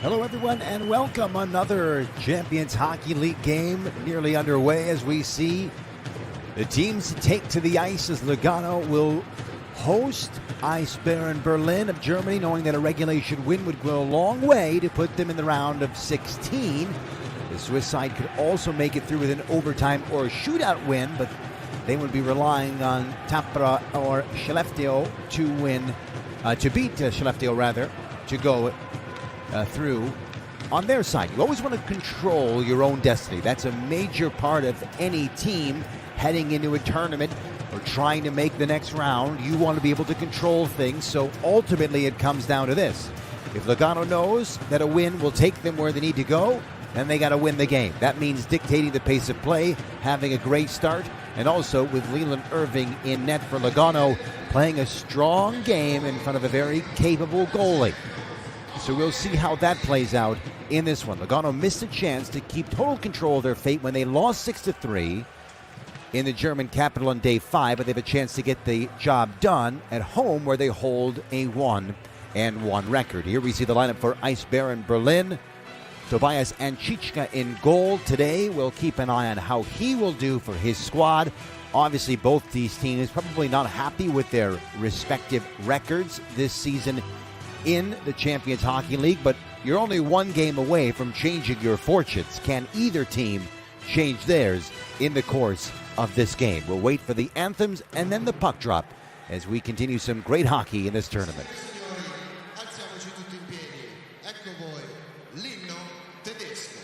Hello, everyone, and welcome. Another Champions Hockey League game nearly underway as we see the teams take to the ice as Lugano will host Eisbären Berlin of Germany, knowing that a regulation win would go a long way to put them in the round of 16. The Swiss side could also make it through with an overtime or a shootout win, but they would be relying on Tampere or Skellefteå to win, to beat Skellefteå rather, to go through on their side. You always want to control your own destiny. That's a major part of any team heading into a tournament or trying to make the next round. You want to be able to control things, so ultimately it comes down to this. If Lugano knows that a win will take them where they need to go, then they got to win the game. That means dictating the pace of play, having a great start, and also with Leland Irving in net for Lugano, playing a strong game in front of a very capable goalie. So we'll see how that plays out in this one. Lugano missed a chance to keep total control of their fate when they lost 6-3 in the German capital on day 5, but they have a chance to get the job done at home where they hold a 1-1 record. Here we see the lineup for Eisbären Berlin. Tobias Ančička in goal. Today we'll keep an eye on how he will do for his squad. Obviously both these teams probably not happy with their respective records this season in the Champions Hockey League, but you're only one game away from changing your fortunes. Can either team change theirs in the course of this game? We'll wait for the anthems and then the puck drop as we continue some great hockey in this tournament. Alziamoci tutti in piedi. Ecco voi l'inno tedesco.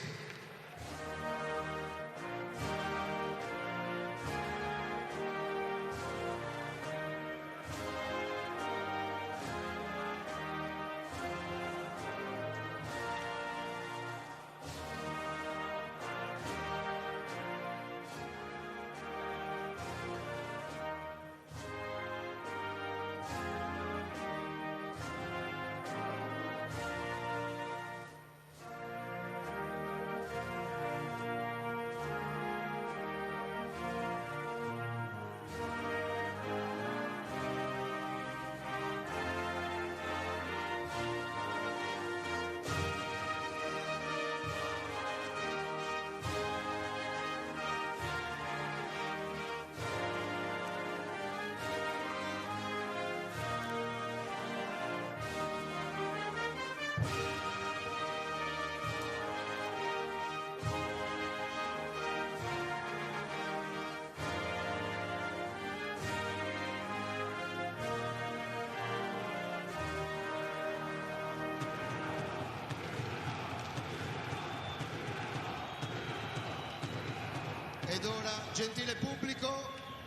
Ed ora, gentile pubblico,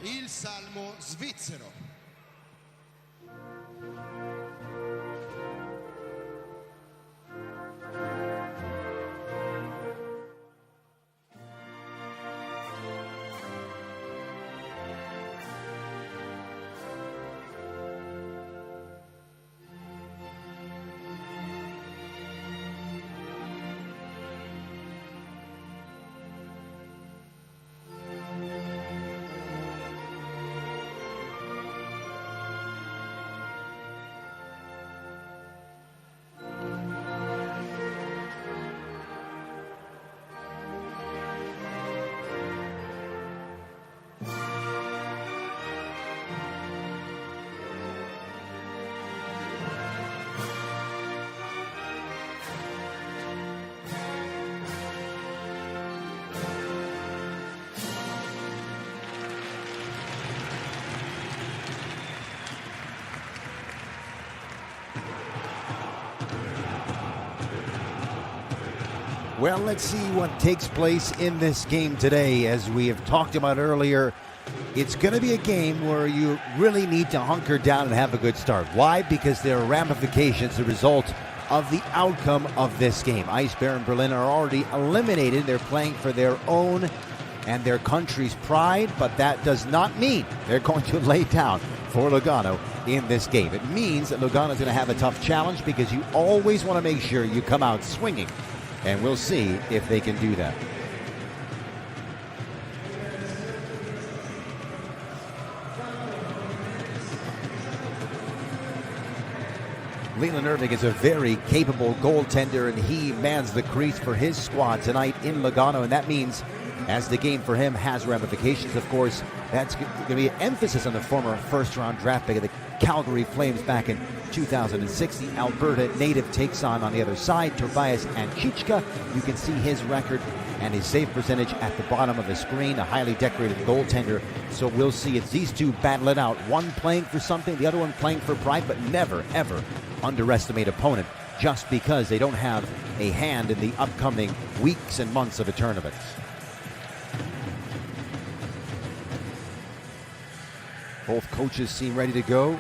il salmo svizzero. Well, let's see what takes place in this game today. As we have talked about earlier, it's going to be a game where you really need to hunker down and have a good start. Why? Because there are ramifications as a result of the outcome of this game. Eisbären Berlin are already eliminated. They're playing for their own and their country's pride, but that does not mean they're going to lay down for Lugano in this game. It means that Lugano is going to have a tough challenge because you always want to make sure you come out swinging. And we'll see if they can do that. Leland Irving is a very capable goaltender, and he mans the crease for his squad tonight in Lugano, and that means, as the game for him has ramifications, of course, that's going to be an emphasis on the former first-round draft pick of the Calgary Flames back in 2006. The Alberta native takes on the other side, Tobias Anchichka. You can see his record and his save percentage at the bottom of the screen, a highly decorated goaltender. So we'll see. It's these two battle it out. One playing for something, the other one playing for pride, but never, ever underestimate opponent just because they don't have a hand in the upcoming weeks and months of a tournament. Both coaches seem ready to go.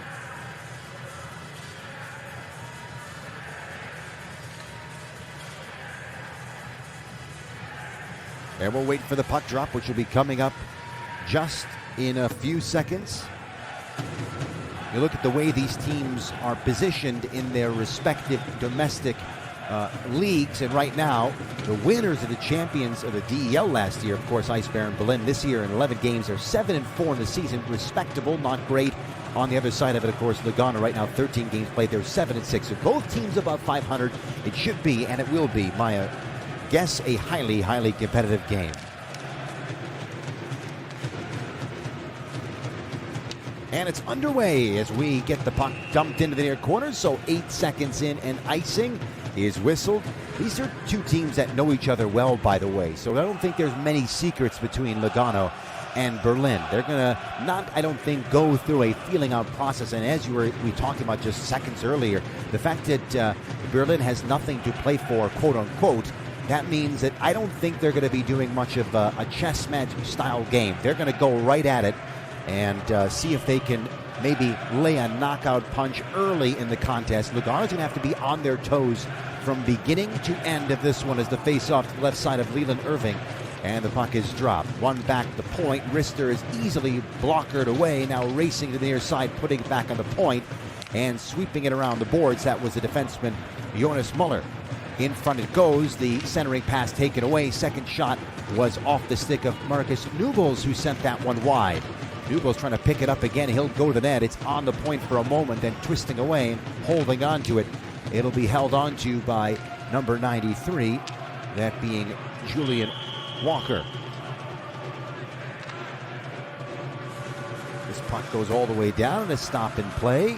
And we'll wait for the puck drop, which will be coming up just in a few seconds. You look at the way these teams are positioned in their respective domestic leagues, and right now, the winners of the champions of the DEL last year, of course, Eisbären Berlin, this year in 11 games, are 7-4 in the season. Respectable, not great. On the other side of it, of course, Lugano right now, 13 games played. They're 7-6. So both teams above 500. It should be, and it will be, my guess, a highly, highly competitive game. And it's underway as we get the puck dumped into the near corner. So 8 seconds in, and icing is whistled. These are two teams that know each other well, by the way. So I don't think there's many secrets between Lugano and Berlin. They're going to not, I don't think, go through a feeling out process. And as we talked about just seconds earlier, the fact that Berlin has nothing to play for, quote unquote, that means that I don't think they're going to be doing much of a chess match style game. They're going to go right at it and see if they can maybe lay a knockout punch early in the contest. Lugano's going to have to be on their toes from beginning to end of this one as the face-off to the left side of Leland Irving. And the puck is dropped. One back the point. Rister is easily blockered away. Now racing to the near side, putting it back on the point and sweeping it around the boards. That was the defenseman, Jonas Muller. In front it goes. The centering pass taken away. Second shot was off the stick of Marcus Nubels, who sent that one wide. Nubels trying to pick it up again. He'll go to the net. It's on the point for a moment, then twisting away and holding on to it. It'll be held on to by number 93, that being Julian Walker. This puck goes all the way down and a stop in play.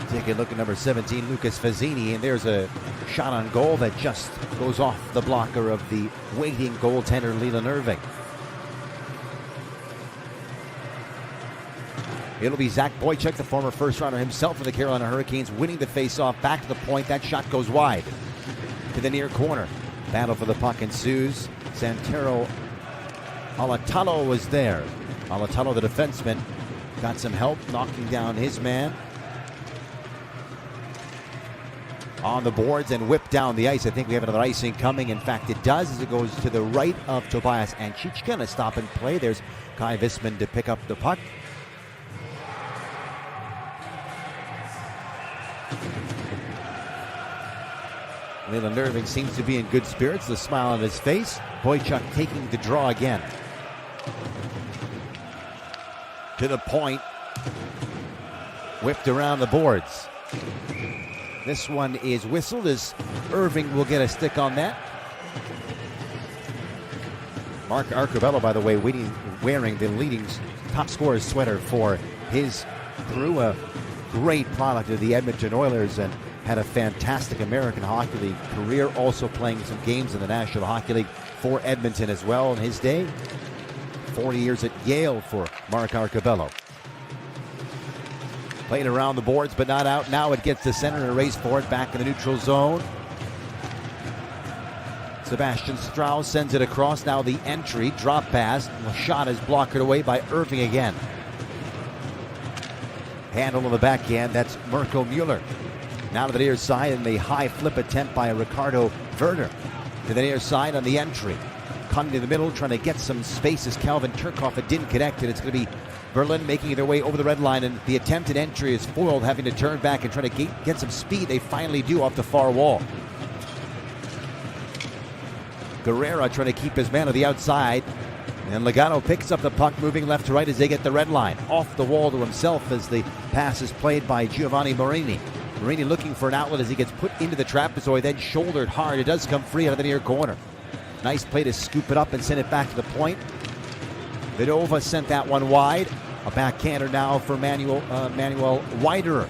Take a look at number 17, Lucas Fazzini, and there's a shot on goal that just goes off the blocker of the waiting goaltender, Leland Irving. It'll be Zach Boychuk, the former first-rounder himself for the Carolina Hurricanes, winning the face-off back to the point. That shot goes wide to the near corner. Battle for the puck ensues. Santero Alatalo was there. Alatalo, the defenseman, got some help knocking down his man on the boards and whipped down the ice. I think we have another icing coming. In fact, it does, as it goes to the right of Tobias Anchichka. And a stop and play. There's Kai Visman to pick up the puck. Leland Irving seems to be in good spirits, the smile on his face. Boychuk taking the draw again. To the point. Whipped around the boards. This one is whistled as Irving will get a stick on that. Mark Arcobello, by the way, wearing the leading top scorer's sweater for his crew. A great product of the Edmonton Oilers and had a fantastic American Hockey League career, also playing some games in the National Hockey League for Edmonton as well in his day. 40 years at Yale for Mark Arcobello. Played around the boards, but not out. Now it gets to center and a race for it back in the neutral zone. Sebastian Strauss sends it across. Now the entry, drop pass. The shot is blocked away by Irving again. Handle on the backhand, that's Mirko Mueller. Now to the near side, and the high flip attempt by Ricardo Werner. To the near side on the entry. Cutting in the middle, trying to get some space as Calvin Turkoff. It didn't connect, and it's going to be Berlin making their way over the red line, and the attempted entry is foiled, having to turn back and try to get some speed. They finally do off the far wall. Guerrera trying to keep his man on the outside. And Lugano picks up the puck, moving left to right as they get the red line. Off the wall to himself as the pass is played by Giovanni Marini. Marini looking for an outlet as he gets put into the trapezoid, then shouldered hard. It does come free out of the near corner. Nice play to scoop it up and send it back to the point. Vidova sent that one wide. A backhander now for Manuel Widerer.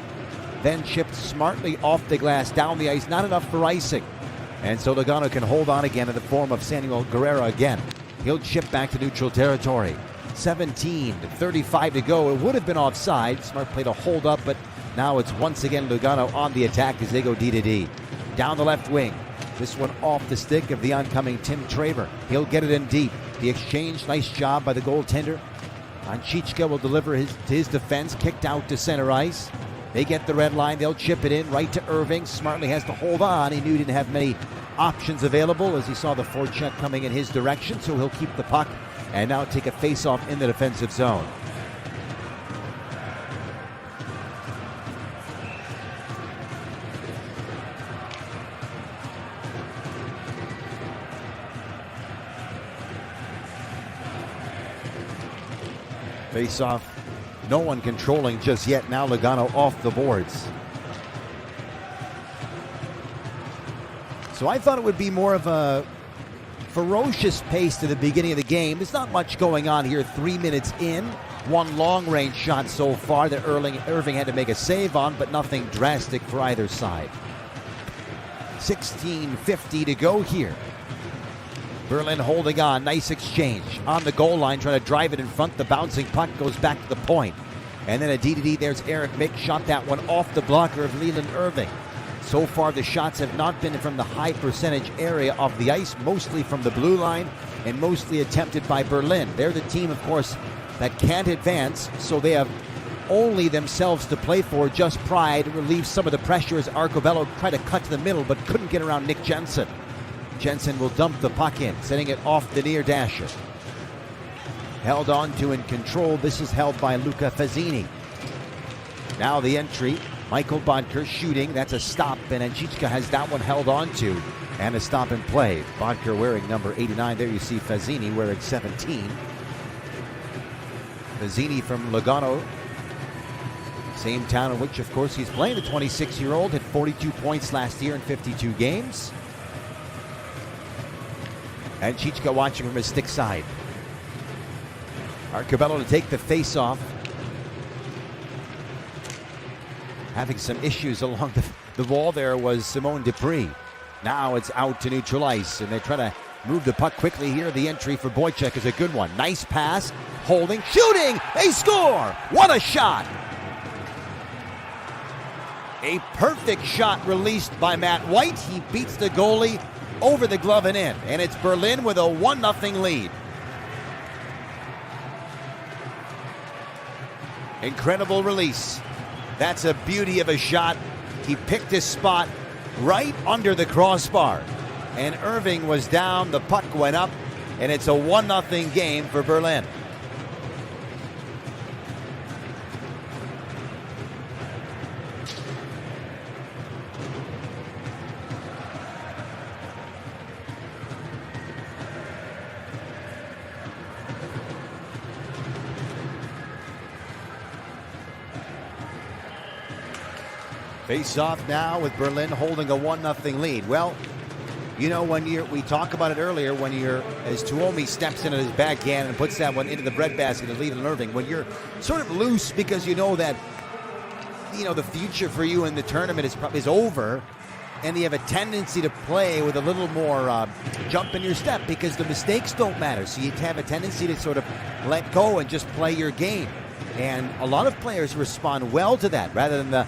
Then chipped smartly off the glass, down the ice. Not enough for icing. And so Lugano can hold on again in the form of Samuel Guerrera again. He'll chip back to neutral territory. 17:35 to go. It would have been offside. Smart play to hold up, but now it's once again Lugano on the attack as they go D to D. Down the left wing. This one off the stick of the oncoming Tim Traver. He'll get it in deep. The exchange, nice job by the goaltender. Anchichka will deliver his defense, kicked out to center ice. They get the red line. They'll chip it in right to Irving. Smartly has to hold on. He knew he didn't have many options available as he saw the forecheck coming in his direction, so he'll keep the puck and now take a face-off in the defensive zone. Face-off, no one controlling just yet. Now Lugano off the boards. So I thought it would be more of a ferocious pace to the beginning of the game. There's not much going on here 3 minutes in. One long-range shot so far that Irving had to make a save on, but nothing drastic for either side. 16:50 to go here. Berlin holding on. Nice exchange. On the goal line, trying to drive it in front. The bouncing puck goes back to the point. And then a D-to-D. There's Eric Mick. Shot that one off the blocker of Leland Irving. So far, the shots have not been from the high percentage area of the ice, mostly from the blue line and mostly attempted by Berlin. They're the team, of course, that can't advance, so they have only themselves to play for. Just pride relieves some of the pressure as Arcobello tried to cut to the middle but couldn't get around Nick Jensen. Jensen will dump the puck in, sending it off the near dasher. Held on to in control. This is held by Luca Fazzini. Now the entry. Michael Bodker shooting. That's a stop, and Anchichka has that one held on to. And a stop and play. Bodker wearing number 89. There you see Fazzini wearing 17. Fazzini from Lugano. Same town in which, of course, he's playing. The 26-year-old had 42 points last year in 52 games. Anchichka watching from his stick side. Arcobello to take the face-off. Having some issues along the wall there was Simone Dupree. Now it's out to neutral ice, and they try to move the puck quickly here. The entry for Boychuk is a good one. Nice pass, holding, shooting, they score! What a shot! A perfect shot released by Matt White. He beats the goalie over the glove and in, and it's Berlin with a 1-0 lead. Incredible release. That's a beauty of a shot. He picked his spot right under the crossbar. And Irving was down, the puck went up, and it's a 1-0 game for Berlin. Face off now with Berlin holding a 1-0 lead. Well, you know, we talk about it earlier, as Tuomi steps in at his backhand and puts that one into the breadbasket of Leland Irving, when you're sort of loose because you know that, the future for you in the tournament is over, and you have a tendency to play with a little more jump in your step because the mistakes don't matter. So you have a tendency to sort of let go and just play your game. And a lot of players respond well to that rather than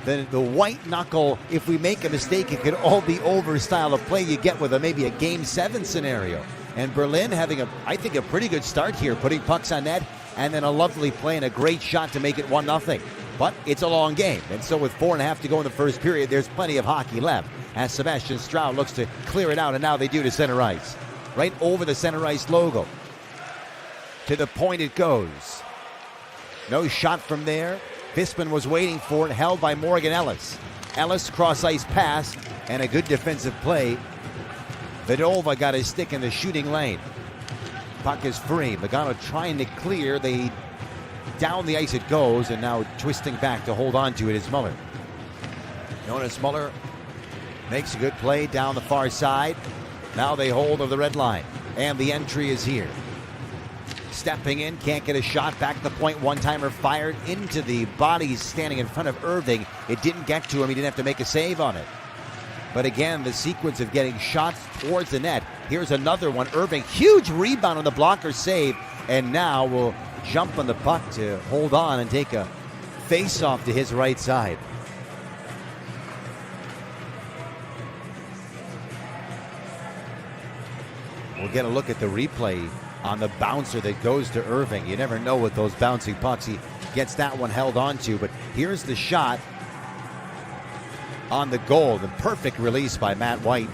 the white knuckle, if we make a mistake, it could all be over style of play you get with maybe a Game 7 scenario. And Berlin having I think a pretty good start here, putting pucks on net, and then a lovely play and a great shot to make it 1-0. But it's a long game, and so with 4.5 to go in the first period, there's plenty of hockey left as Sebastian Stroud looks to clear it out, and now they do to center ice. Right over the center ice logo. To the point it goes. No shot from there. Fisman was waiting for it, held by Morgan Ellis. Ellis cross-ice pass and a good defensive play. Vidova got his stick in the shooting lane. Puck is free. Lugano trying to clear. Down the ice it goes, and now twisting back to hold on to it is Muller. Jonas Muller makes a good play down the far side. Now they hold of the red line, and the entry is here. Stepping in, can't get a shot. Back to the point, one-timer fired into the body standing in front of Irving. It didn't get to him. He didn't have to make a save on it. But again, the sequence of getting shots towards the net. Here's another one. Irving, huge rebound on the blocker save, and now will jump on the puck to hold on and take a face-off to his right side. We'll get a look at the replay on the bouncer that goes to Irving. You never know with those bouncing pucks. He gets that one held onto, but here's the shot on the goal. The perfect release by Matt White,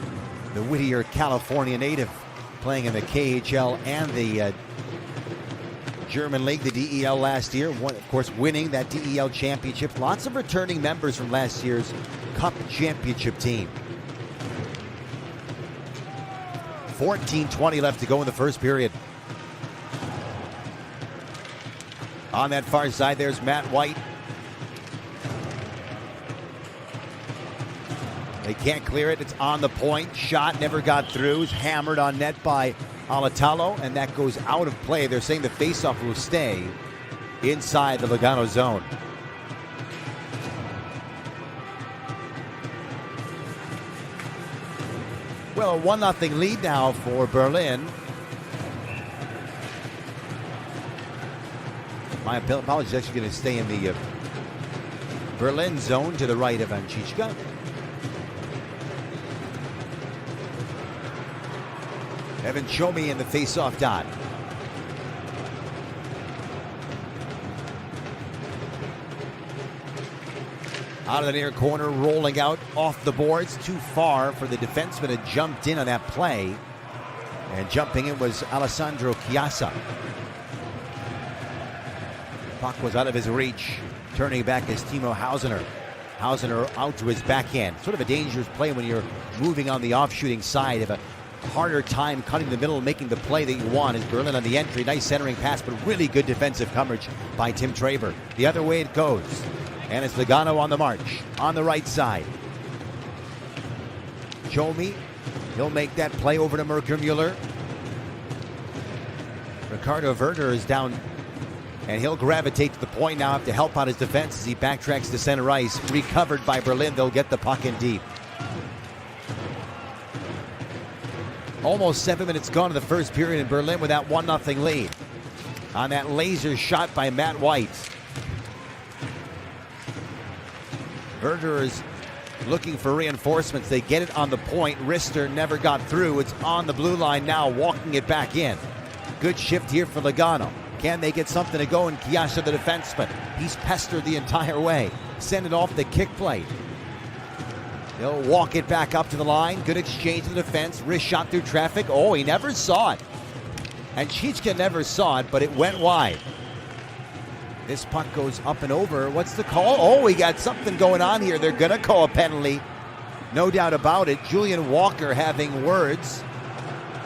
the Whittier, California native, playing in the KHL and the German League, the DEL last year. Of course, winning that DEL championship. Lots of returning members from last year's Cup championship team. 14:20 left to go in the first period. On that far side, there's Matt White. They can't clear it. It's on the point. Shot never got through. It's hammered on net by Alatalo, and that goes out of play. They're saying the faceoff will stay inside the Lugano zone. Well, a 1-0 lead now for Berlin. My apologies, actually going to stay in the Berlin zone to the right of Anchichka. Evan Chomi in the face-off dot. Out of the near corner, rolling out off the boards, too far for the defenseman that jumped in on that play. And jumping in was Alessandro Chiassa. Puck was out of his reach. Turning back is Timo Hausener. Hausener out to his backhand. Sort of a dangerous play when you're moving on the off-shooting side. Have a harder time cutting the middle and making the play that you want. Is Berlin on the entry. Nice centering pass, but really good defensive coverage by Tim Traber. The other way it goes. And it's Lugano on the march, on the right side. Chomi, he'll make that play over to Merkermuller. Ricardo Werner is down, and he'll gravitate to the point now to help out his defense as he backtracks to center ice. Recovered by Berlin, they'll get the puck in deep. Almost 7 minutes gone in the first period in Berlin with that 1-0 lead. On that laser shot by Matt White. Werder is looking for reinforcements. They get it on the point. Rister never got through. It's on the blue line now, walking it back in. Good shift here for Lugano. Can they get something to go? And Chiassa, the defenseman, he's pestered the entire way. Send it off the kick plate. They'll walk it back up to the line. Good exchange in the defense. Wrist shot through traffic. Oh, he never saw it. And Chichka never saw it, but it went wide. This puck goes up and over. What's the call? Oh, we got something going on here. They're going to call a penalty. No doubt about it. Julian Walker having words.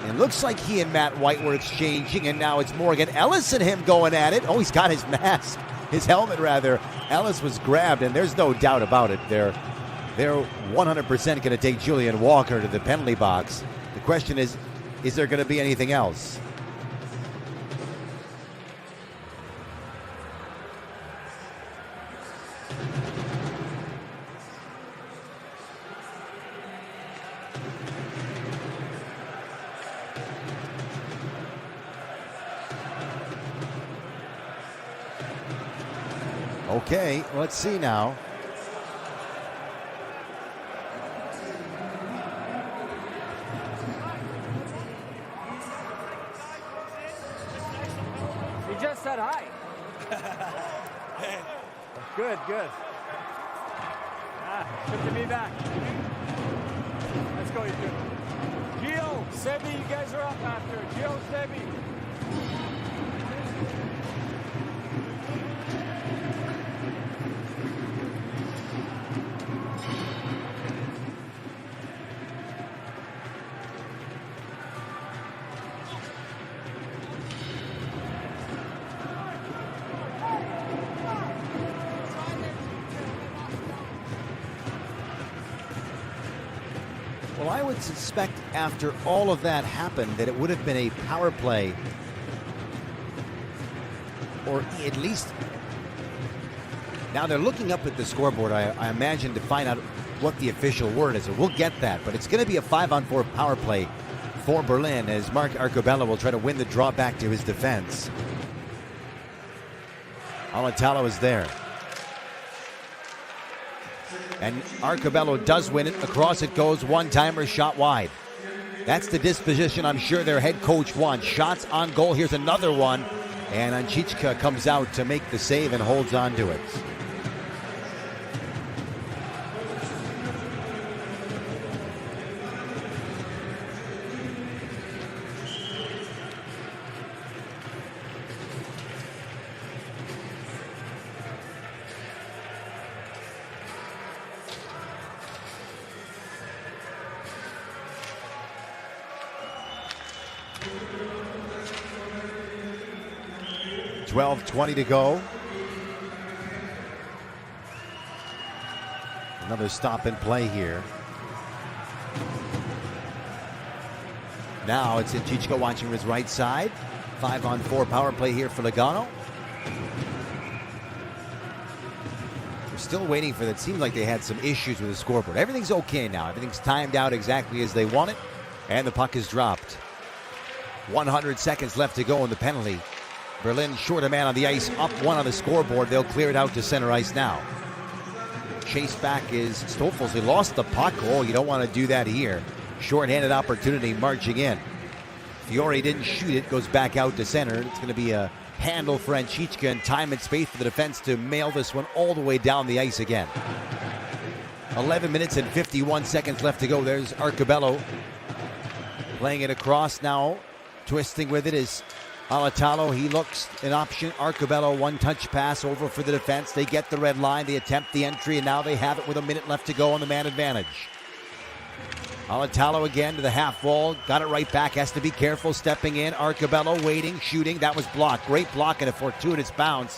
It looks like he and Matt White were exchanging, and now it's Morgan Ellis and him going at it. Oh, he's got his mask, his helmet rather. Ellis was grabbed, and there's no doubt about it. They're 100% going to take Julian Walker to the penalty box. The question is there going to be anything else? Okay, let's see now. He just said hi. Good, good. Good to be back. Let's go, you two. Gio, Sebi, you guys are up after. Gio, Sebi. Well, I would suspect after all of that happened that it would have been a power play, or at least now they're looking up at the scoreboard, I imagine, to find out what the official word is. So we'll get that, but it's going to be a 5-on-4 power play for Berlin as Mark Arcobello will try to win the draw back to his defense. Alatalo is there. And Arcobello does win it. Across it goes, one-timer, shot wide. That's the disposition I'm sure their head coach wants. Shots on goal. Here's another one. And Anchichka comes out to make the save and holds on to it. .20 to go. Another stop and play here. Now it's Anchichka watching his right side. 5-on-4 power play here for Lugano. We're still waiting for that. Seems like they had some issues with the scoreboard. Everything's okay now. Everything's timed out exactly as they want it. And the puck is dropped. 100 seconds left to go in the penalty. Berlin short a man on the ice, up one on the scoreboard. They'll clear it out to center ice now. Chase back is Stoffels. He lost the puck. Oh, you don't want to do that here. Short-handed opportunity marching in. Fiore didn't shoot it, goes back out to center. It's going to be a handle for Anchichka and time and space for the defense to mail this one all the way down the ice again. 11 minutes and 51 seconds left to go. There's Arcobello playing it across now. Twisting with it is Alatalo. He looks an option. Arcobello, one-touch pass over for the defense. They get the red line. They attempt the entry, and now they have it with a minute left to go on the man advantage. Alatalo again to the half wall. Got it right back. Has to be careful stepping in. Arcobello waiting, shooting. That was blocked. Great block and a fortuitous bounce.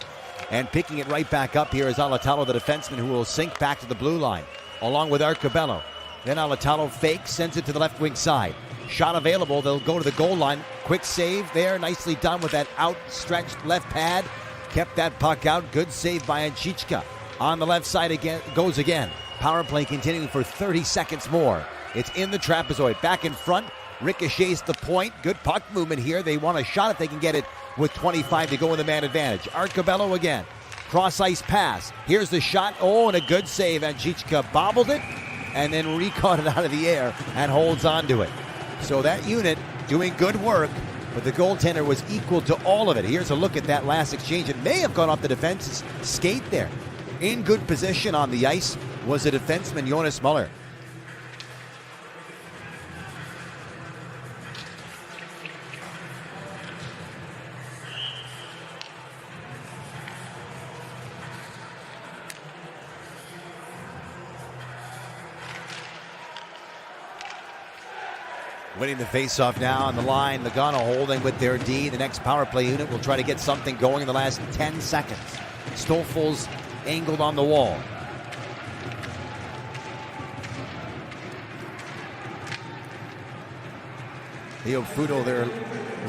And picking it right back up here is Alatalo, the defenseman, who will sink back to the blue line, along with Arcobello. Then Alatalo fakes, sends it to the left wing side. Shot available. They'll go to the goal line. Quick save there. Nicely done with that outstretched left pad. Kept that puck out. Good save by Anchichka. On the left side again, goes again. Power play continuing for 30 seconds more. It's in the trapezoid. Back in front. Ricochets the point. Good puck movement here. They want a shot if they can get it with 25 to go in the man advantage. Arcobello again. Cross ice pass. Here's the shot. Oh, and a good save. Anchichka bobbled it and then re-caught it out of the air and holds on to it. So that unit doing good work, but the goaltender was equal to all of it. Here's a look at that last exchange. It may have gone off the defense's skate there. In good position on the ice was the defenseman Jonas Muller. Winning the faceoff now on the line. Lugano holding with their D. The next power play unit will try to get something going in the last 10 seconds. Stoffels angled on the wall. Leo Fudo, their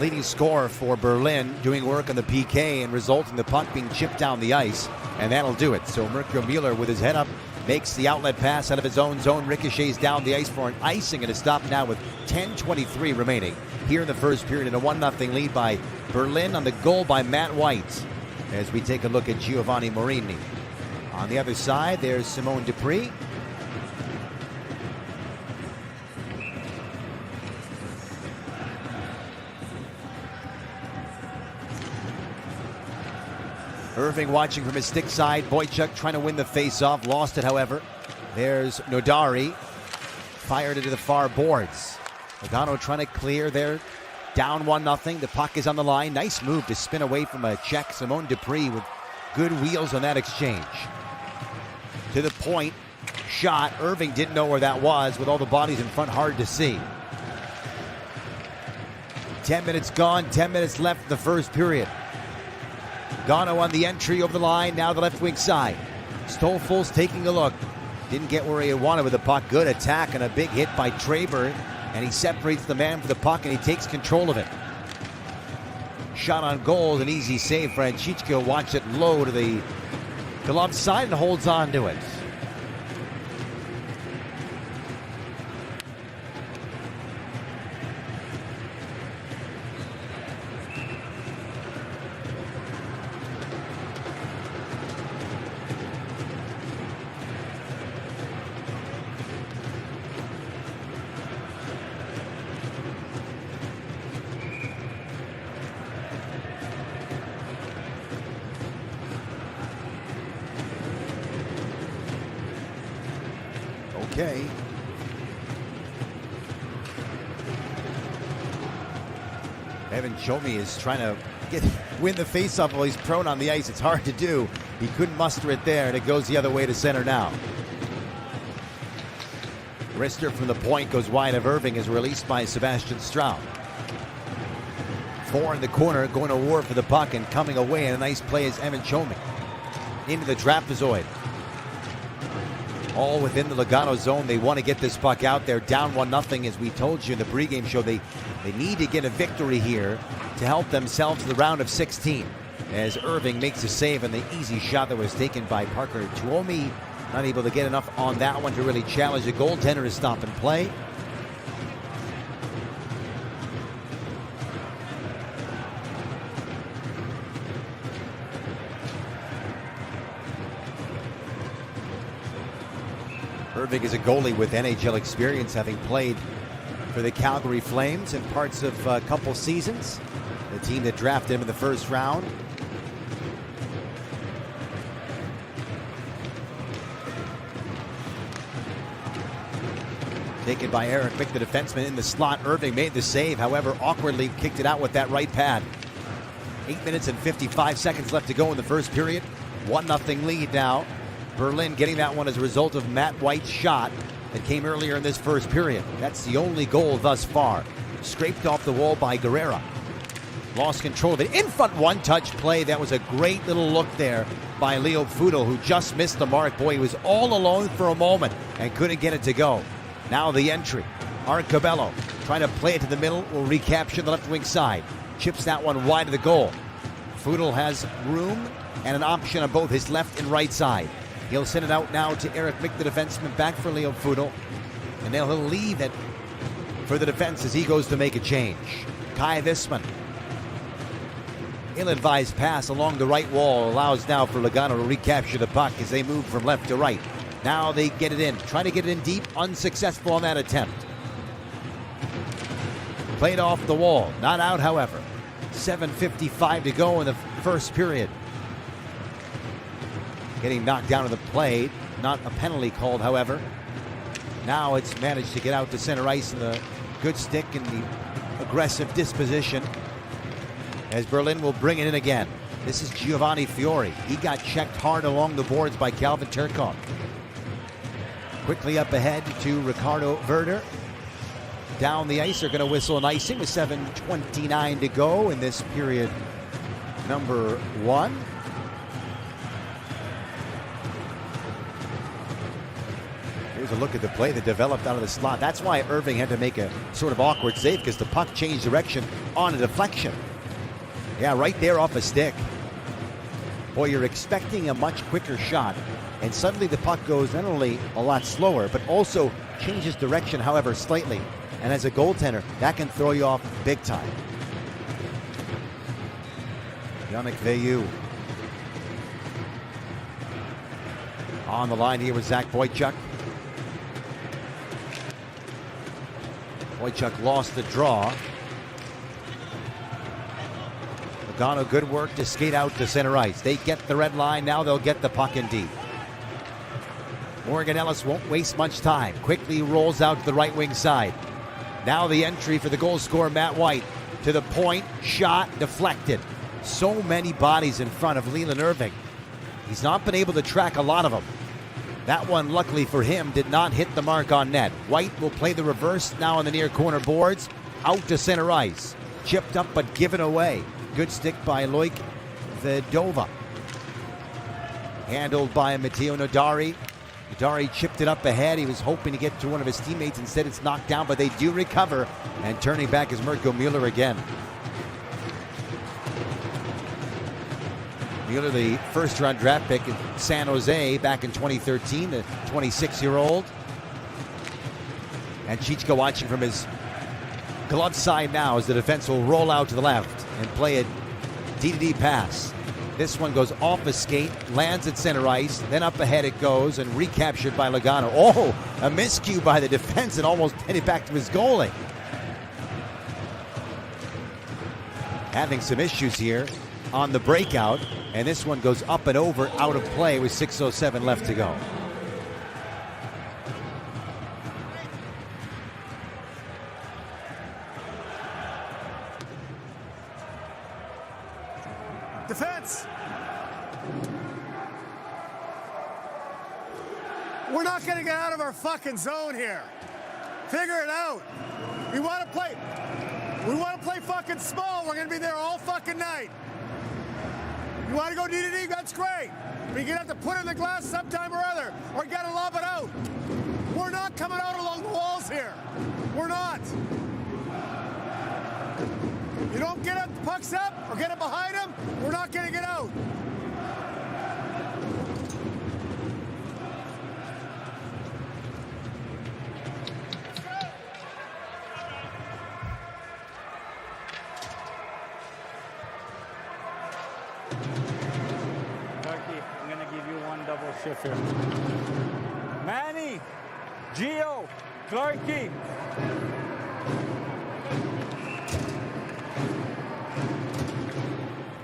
leading scorer for Berlin, doing work on the PK and resulting the puck being chipped down the ice, and that'll do it. So Mirko Mueller with his head up makes the outlet pass out of his own zone, ricochets down the ice for an icing, and a stop now with 10:23 remaining here in the first period, and a 1-0 lead by Berlin on the goal by Matt White. As we take a look at Giovanni Morini. On the other side, there's Simone Dupree. Irving watching from his stick side. Boychuk trying to win the face-off. Lost it, however. There's Nodari. Fired into the far boards. Lugano trying to clear there. Down 1-0. The puck is on the line. Nice move to spin away from a check. Simone Dupree with good wheels on that exchange. To the point. Shot. Irving didn't know where that was with all the bodies in front. Hard to see. 10 minutes gone. 10 minutes left in the first period. Lugano on the entry over the line. Now the left wing side. Stoffels taking a look. Didn't get where he wanted with the puck. Good attack and a big hit by Traber. And he separates the man for the puck and he takes control of it. Shot on goal, an easy save. Francisco watched it low to the glove side and holds on to it. Okay. Evan Chomey is trying to win the faceoff while he's prone on the ice. It's hard to do. He couldn't muster it there, and it goes the other way to center now. Wrister from the point goes wide of Irving, is released by Sebastian Stroud. 4 in the corner, going to war for the puck and coming away, and a nice play is Evan Chomey. Into the trapezoid. All within the Lugano zone. They want to get this puck out there. Down 1-0, as we told you in the pregame show. They need to get a victory here to help themselves to the round of 16. As Irving makes a save on the easy shot that was taken by Parker Tuomi. Not able to get enough on that one to really challenge the goaltender to stop and play. Irving is a goalie with NHL experience, having played for the Calgary Flames in parts of a couple seasons. The team that drafted him in the first round. Taken by Eric Mick, the defenseman, in the slot. Irving made the save, however, awkwardly kicked it out with that right pad. 8 minutes and 55 seconds left to go in the first period. 1-0 lead now. Berlin getting that one as a result of Matt White's shot that came earlier in this first period. That's the only goal thus far. Scraped off the wall by Guerrera. Lost control of it. In front, one-touch play. That was a great little look there by Leo Fudel, who just missed the mark. Boy, he was all alone for a moment and couldn't get it to go. Now the entry. Arcabello trying to play it to the middle. Will recapture the left wing side. Chips that one wide of the goal. Fudel has room and an option on both his left and right side. He'll send it out now to Eric Mick, the defenseman, back for Leo Fudel. And he'll leave it for the defense as he goes to make a change. Kai Visman. Ill-advised pass along the right wall allows now for Lugano to recapture the puck as they move from left to right. Now they get it in. Trying to get it in deep. Unsuccessful on that attempt. Played off the wall. Not out, however. 7:55 to go in the first period. Getting knocked down to the plate. Not a penalty called, however. Now it's managed to get out to center ice in the good stick and the aggressive disposition. As Berlin will bring it in again. This is Giovanni Fiore. He got checked hard along the boards by Calvin Turcotte. Quickly up ahead to Ricardo Werder. Down the ice, they're going to whistle an icing with 7:29 to go in this period number 1. Here's a look at the play that developed out of the slot. That's why Irving had to make a sort of awkward save, because the puck changed direction on a deflection. Yeah, right there off a stick. Boy, you're expecting a much quicker shot, and suddenly the puck goes not only a lot slower, but also changes direction, however, slightly. And as a goaltender, that can throw you off big time. Yannick Veilleux on the line here with Zach Boychuk. Boychuk lost the draw. Lugano, good work to skate out to center ice. They get the red line. Now they'll get the puck in deep. Morgan Ellis won't waste much time. Quickly rolls out to the right wing side. Now the entry for the goal scorer, Matt White. To the point, shot, deflected. So many bodies in front of Leland Irving. He's not been able to track a lot of them. That one, luckily for him, did not hit the mark on net. White will play the reverse now on the near corner boards. Out to center ice. Chipped up but given away. Good stick by Loic Vedova. Handled by Matteo Nodari. Dari chipped it up ahead. He was hoping to get to one of his teammates. Instead, it's knocked down, but they do recover. And turning back is Mirko Mueller again. Mueller, the first-round draft pick in San Jose back in 2013, the 26-year-old. And Chichko watching from his glove side now as the defense will roll out to the left and play a D-to-D pass. This one goes off a skate, lands at center ice, then up ahead it goes and recaptured by Lugano. Oh, a miscue by the defense and almost headed back to his goalie. Having some issues here on the breakout, and this one goes up and over, out of play with 6:07 left to go. Defense! We're not going to get out of our fucking zone here. Figure it out. We want to play fucking small. We're going to be there all fucking night. You want to go D-to-D? That's great. But you're going to have to put it in the glass sometime or other, or get to lob it out. We're not coming out along the walls here. We're not. You don't get up, the puck's up, or get it behind him, we're not going to get out. Turkey, I'm going to give you one double shift here. Manny, Gio, Clarky.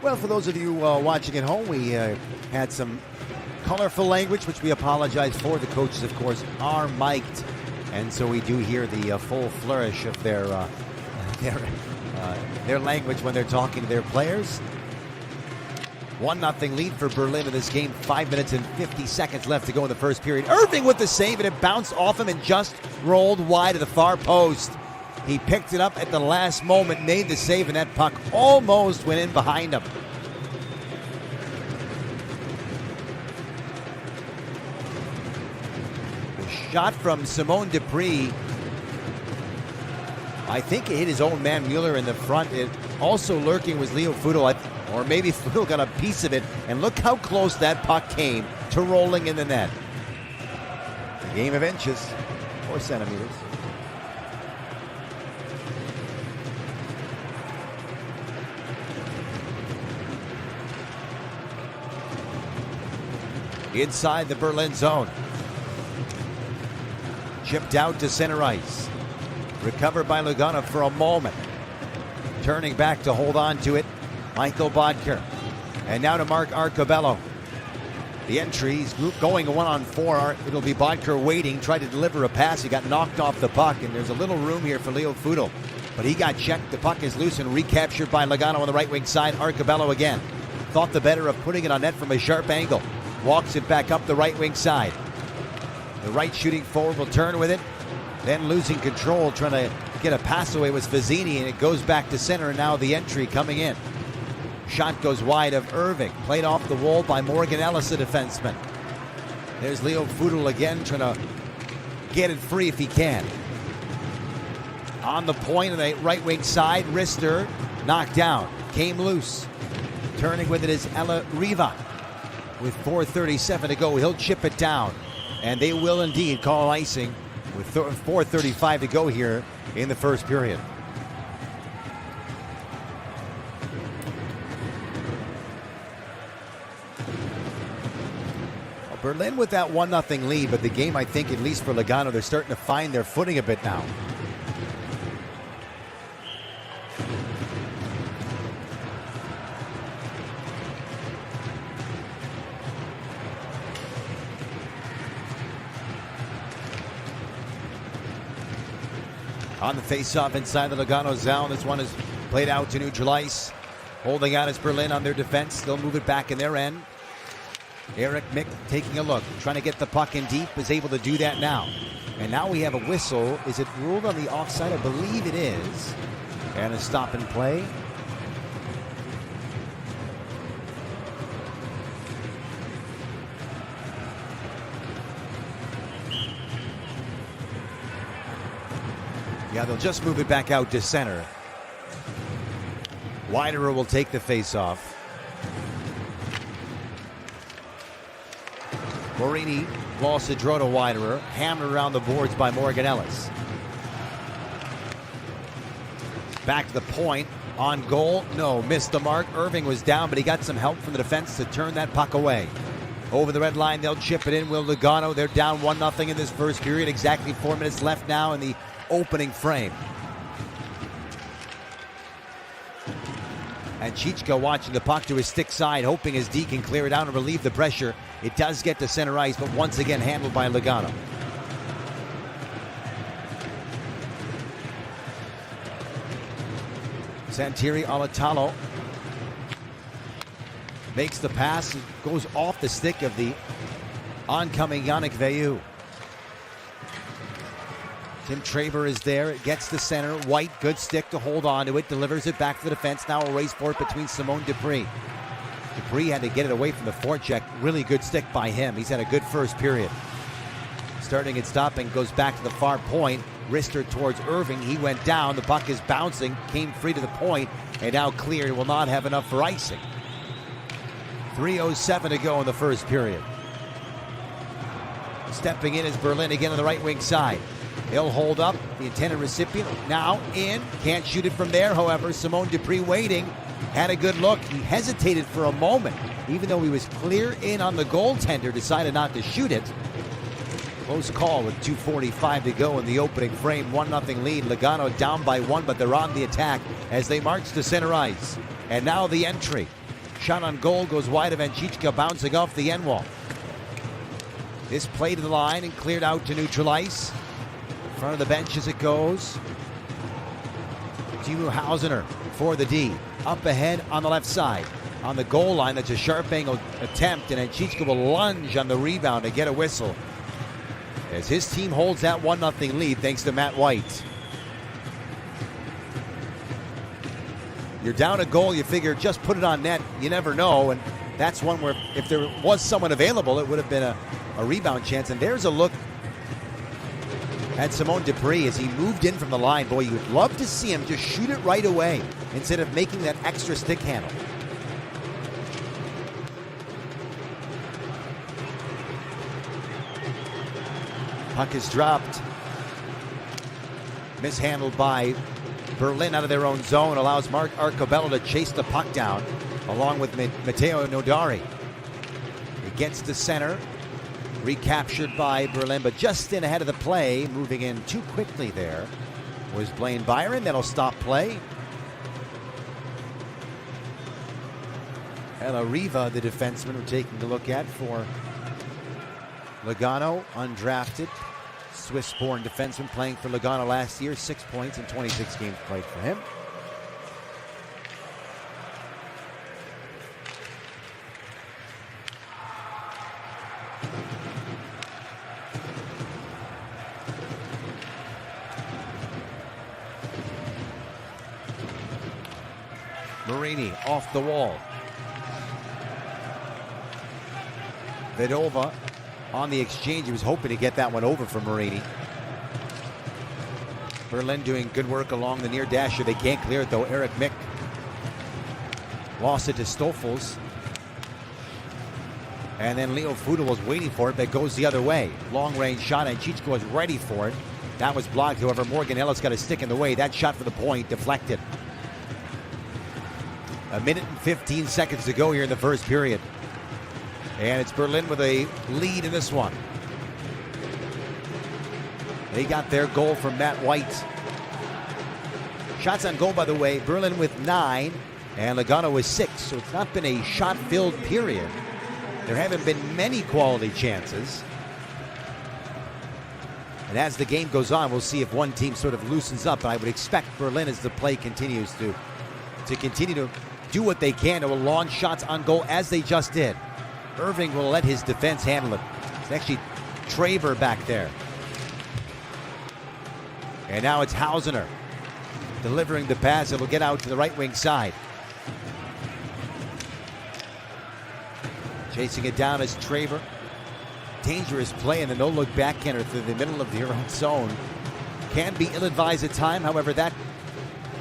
Well, for those of you watching at home, we had some colorful language, which we apologize for. The coaches, of course, are mic'd, and so we do hear the full flourish of their language when they're talking to their players. 1-0 lead for Berlin in this game. 5 minutes and 50 seconds left to go in the first period. Irving with the save, and it bounced off him and just rolled wide of the far post. He picked it up at the last moment, made the save, and that puck almost went in behind him. The shot from Simone Dupree, I think it hit his own man Mueller in the front. It also lurking was Leo Fudel, or maybe Fudel got a piece of it, and look how close that puck came to rolling in the net. A game of inches, or centimeters. Inside the Berlin zone. Chipped out to center ice. Recovered by Lugano for a moment. Turning back to hold on to it, Michael Bodker. And now to Mark Arcobello. The entries, group going 1-on-4. It'll be Bodker waiting, tried to deliver a pass. He got knocked off the puck, and there's a little room here for Leo Fudel. But he got checked. The puck is loose and recaptured by Lugano on the right wing side. Arcobello again. Thought the better of putting it on net from a sharp angle. Walks it back up the right wing side. The right shooting forward will turn with it. Then losing control, trying to get a pass away was Vizzini, and it goes back to center, and now the entry coming in. Shot goes wide of Irving. Played off the wall by Morgan Ellis, the defenseman. There's Leo Fudel again, trying to get it free if he can. On the point on the right wing side, Rister knocked down. Came loose. Turning with it is Ella Riva. With 4:37 to go, he'll chip it down. And they will indeed call icing with 4:35 to go here in the first period. Well, Berlin with that 1-0 lead, but the game, I think, at least for Lugano, they're starting to find their footing a bit now. On the face-off inside the Lugano zone. This one is played out to neutral ice. Holding out is Berlin on their defense. They'll move it back in their end. Eric Mick taking a look. Trying to get the puck in deep. Is able to do that now. And now we have a whistle. Is it ruled on the offside? I believe it is. And a stop and play. Yeah, they'll just move it back out to center. Widerer will take the face-off. Morini lost the draw to Widerer. Hammered around the boards by Morgan Ellis. Back to the point. On goal. No, missed the mark. Irving was down, but he got some help from the defense to turn that puck away. Over the red line, they'll chip it in. Will Lugano. They're down 1-0 in this first period. Exactly 4 minutes left now in the opening frame. And Chichka watching the puck to his stick side, hoping his D can clear it out and relieve the pressure. It does get to center ice, but once again handled by Lugano. Santeri Alatalo makes the pass, goes off the stick of the oncoming Yannick Veilleux. Tim Traver is there. It gets to center. White, good stick to hold on to it. Delivers it back to the defense. Now a race for it between Simone Dupree. Dupree had to get it away from the forecheck. Really good stick by him. He's had a good first period. Starting and stopping, goes back to the far point. Wrister towards Irving. He went down. The puck is bouncing. Came free to the point. And now cleared. Will not have enough for icing. 3:07 to go in the first period. Stepping in is Berlin again on the right wing side. He'll hold up. The intended recipient now in. Can't shoot it from there. However, Simone Dupree waiting. Had a good look. He hesitated for a moment. Even though he was clear in on the goaltender, decided not to shoot it. Close call with 2:45 to go in the opening frame. 1-0 lead. Lugano down by 1, but they're on the attack as they march to center ice. And now the entry. Shot on goal goes wide of Anchichka, bouncing off the end wall. This play to the line and cleared out to neutral ice. In front of the bench as it goes. Timo Hausener for the D. Up ahead on the left side. On the goal line, that's a sharp angle attempt, and Anchichka will lunge on the rebound to get a whistle. As his team holds that 1-0 lead thanks to Matt White. You're down a goal, you figure just put it on net. You never know, and that's one where if there was someone available, it would have been a rebound chance. And there's a look at Simone Dupree as he moved in from the line. Boy, you would love to see him just shoot it right away instead of making that extra stick handle. Puck is dropped. Mishandled by Berlin out of their own zone. Allows Mark Arcobello to chase the puck down along with Matteo Nodari. It gets to center. Recaptured by Berlin, but just in ahead of the play. Moving in too quickly there was Blaine Byron. That'll stop play. Ella Riva, the defenseman, we're taking a look at for Lugano, undrafted. Swiss-born defenseman playing for Lugano last year. 6 points in 26 games played for him. Marini off the wall. Vedova on the exchange. He was hoping to get that one over for Marini. Berlin doing good work along the near dasher. They can't clear it though. Eric Mick lost it to Stoffels. And then Leo Fuda was waiting for it, but it goes the other way. Long range shot, and Chichka was ready for it. That was blocked. However, Morgan Ellis got a stick in the way. That shot for the point deflected. 1 minute and 15 seconds to go here in the first period. And it's Berlin with a lead in this one. They got their goal from Matt White. Shots on goal, by the way, Berlin with 9 and Lugano with 6. So it's not been a shot-filled period. There haven't been many quality chances. And as the game goes on, we'll see if one team sort of loosens up. But I would expect Berlin, as the play continues, to continue to do what they can to launch shots on goal as they just did. Irving will let his defense handle it. It's actually Traver back there. And now it's Hausener delivering the pass. It'll get out to the right wing side. Chasing it down is Traver. Dangerous play and the no-look backhander through the middle of their own zone. Can be ill-advised at time. However, that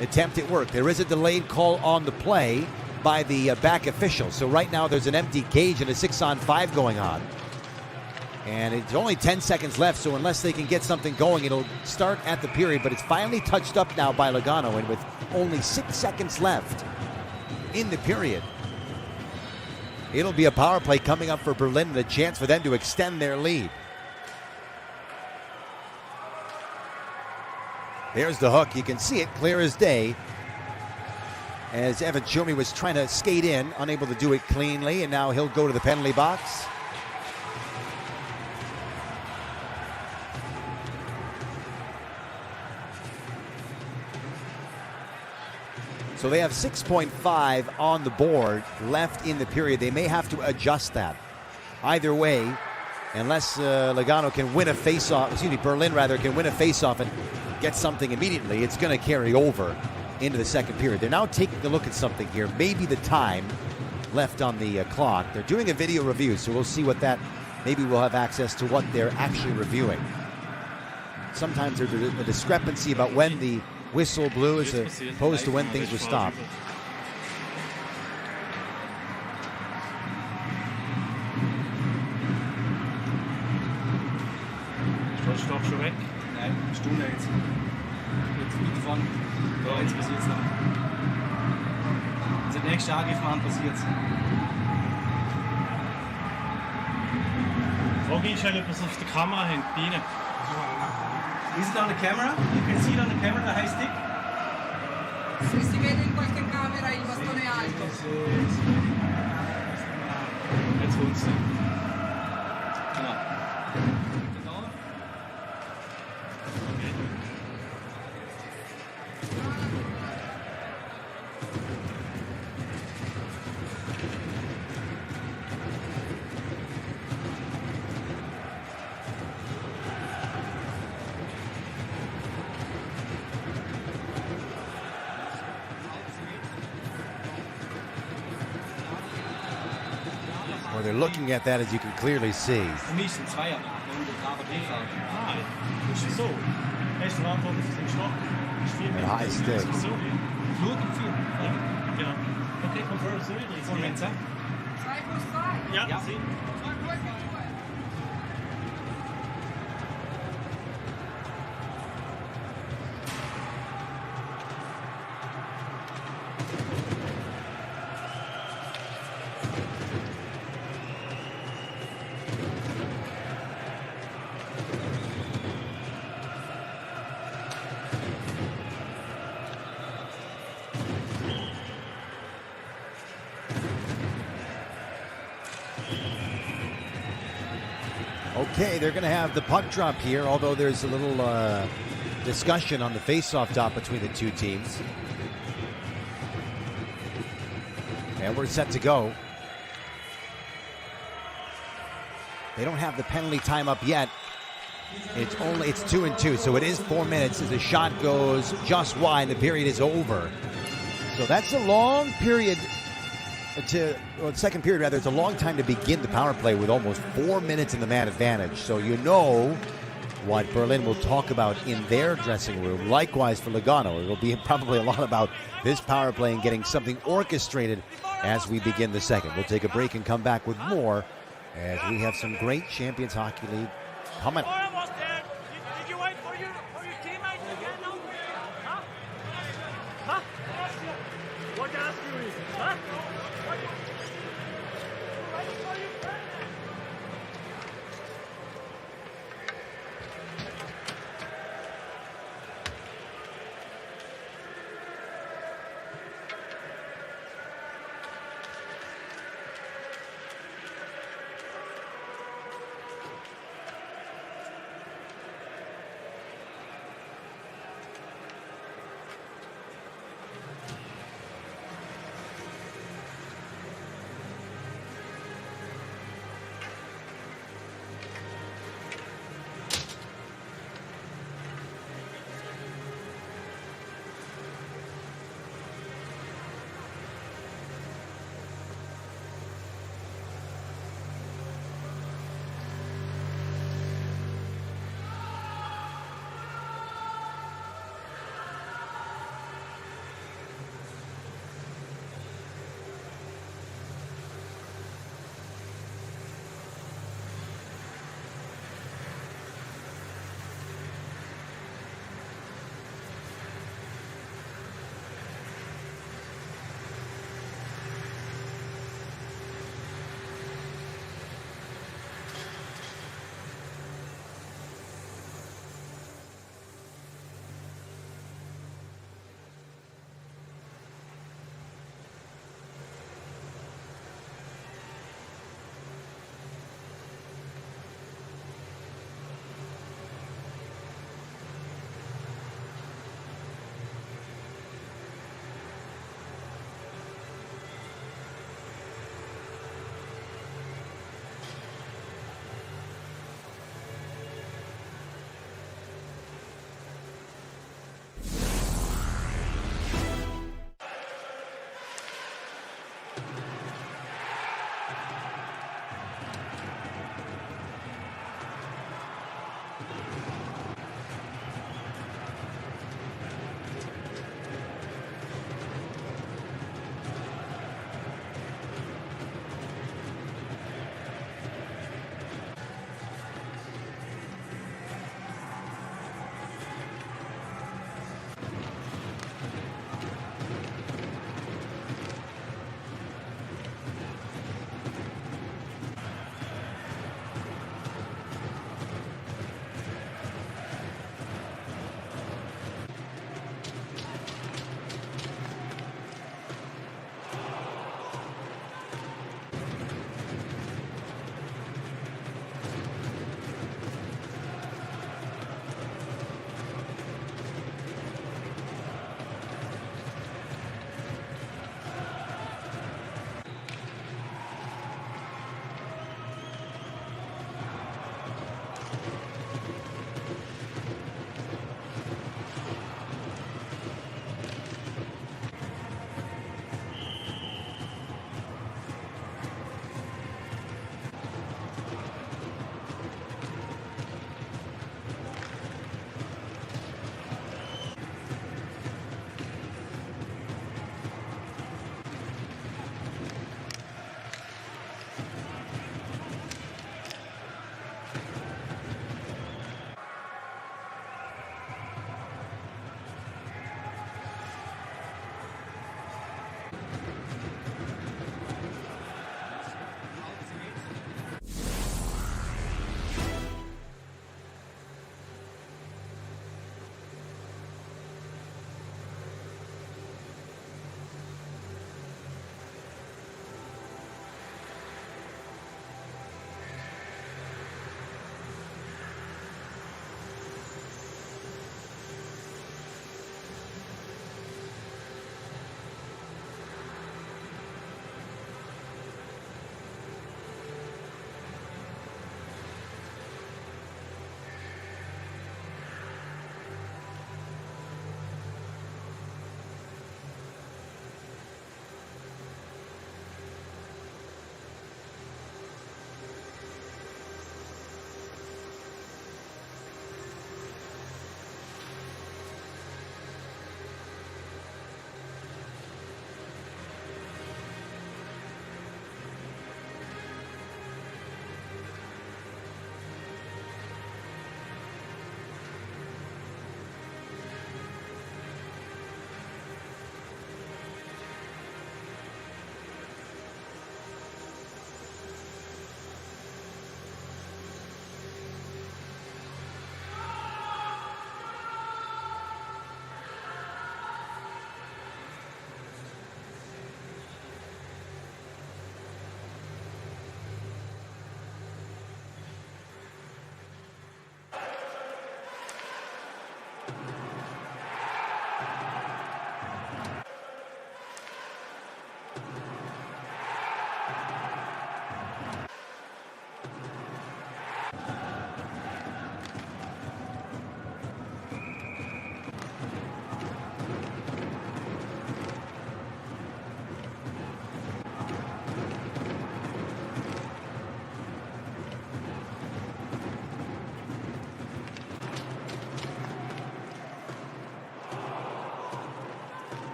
attempt at work. There is a delayed call on the play by the back official. So right now there's an empty cage and a 6-on-5 going on. And it's only 10 seconds left, so unless they can get something going, it'll start at the period. But it's finally touched up now by Lugano, and with only 6 seconds left in the period, it'll be a power play coming up for Berlin and a chance for them to extend their lead. There's the hook. You can see it clear as day as Evan Chumi was trying to skate in, unable to do it cleanly, and now he'll go to the penalty box. So they have 6.5 on the board left in the period. They may have to adjust that. Either way, unless Lugano can win a face-off, Berlin rather, can win a face-off and get something immediately, it's going to carry over into the second period. They're now taking a look at something here, maybe the time left on the clock. They're doing a video review, so we'll see what that, maybe we'll have access to what they're actually reviewing. Sometimes there's a discrepancy about when the whistle blew as opposed to when things were stopped. Stopp schon weg? Nein, Stunde jetzt. Jetzt mitfahren. Da, jetzt passiert es noch. Wenn Sie den nächsten Angriff machen, passiert es. Die Frage ist halt, ob es auf der Kamera hängt, bei Ihnen. Is it on the camera? You can see it on the camera, the high stick? Se si vede in qualche camera il bastone alto. Jetzt holst du. Genau. Well, they're looking at that, as you can clearly see. Für mich sind Zweier, wenn du gerade hinfahren. Ah, ist das so? Er ist verantwortlich für den Schlag. Ist 4 Meter. High stick. Ist das so? Flug und viel. Ja, genau. Okay, confirm, so wieder. Von Mensa. 2+2. Ja, Ja. Sie. 2+2. Okay, they're going to have the puck drop here, although there's a little discussion on the face-off dot between the two teams. And we're set to go. They don't have the penalty time up yet. It's 2-2, so it is 4 minutes as the shot goes just wide. The period is over. So that's a long period second period rather. It's a long time to begin the power play with almost 4 minutes in the man advantage. So you know what Berlin will talk about in their dressing room. Likewise for Lugano, it will be probably a lot about this power play and getting something orchestrated as we begin the second. We'll take a break and come back with more as we have some great Champions Hockey League coming. Did you wait for your teammate again now? Huh? Huh? What ask you is? Huh?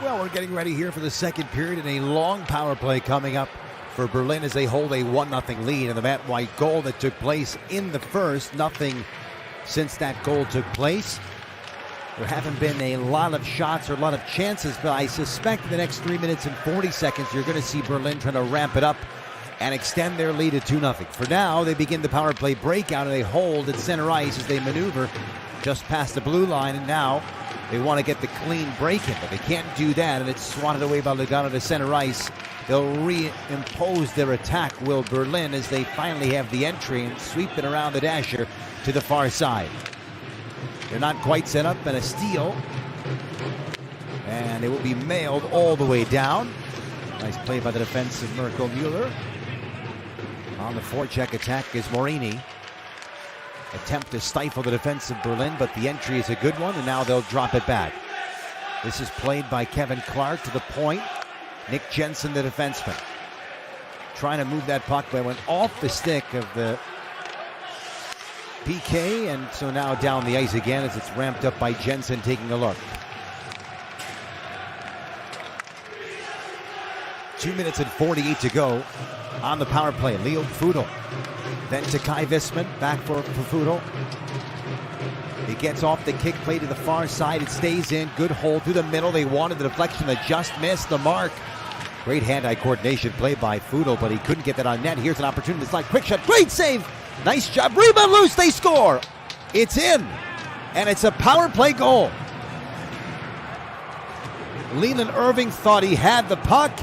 Well, we're getting ready here for the second period, and a long power play coming up for Berlin as they hold a 1-0 lead. And the Matt White goal that took place in the first, nothing since that goal took place. There haven't been a lot of shots or a lot of chances, but I suspect in the next 3 minutes and 40 seconds, you're going to see Berlin trying to ramp it up and extend their lead to 2-0. For now, they begin the power play breakout, and they hold at center ice as they maneuver just past the blue line, and now they want to get the clean break in, but they can't do that, and it's swatted away by Lugano to center ice. They'll reimpose their attack, will Berlin, as they finally have the entry and sweep it around the dasher to the far side. They're not quite set up, and a steal, and it will be mailed all the way down. Nice play by the defensive Mirko Mueller. On the forecheck attack is Morini. Attempt to stifle the defense of Berlin, but the entry is a good one, and now they'll drop it back. This is played by Kevin Clark to the point. Nick Jensen, the defenseman, trying to move that puck, but it went off the stick of the PK, and so now down the ice again as it's ramped up by Jensen taking a look. 2 minutes and 48 to go on the power play. Leo Fudel. Then to Kai Visman, back for Fudel. He gets off the kick play to the far side. It stays in. Good hold through the middle. They wanted the deflection that just missed the mark. Great hand-eye coordination play by Fudel, but he couldn't get that on net. Here's an opportunity. It's like quick shot. Great save. Nice job. Rebound loose. They score. It's in. And it's a power play goal. Leland Irving thought he had the puck.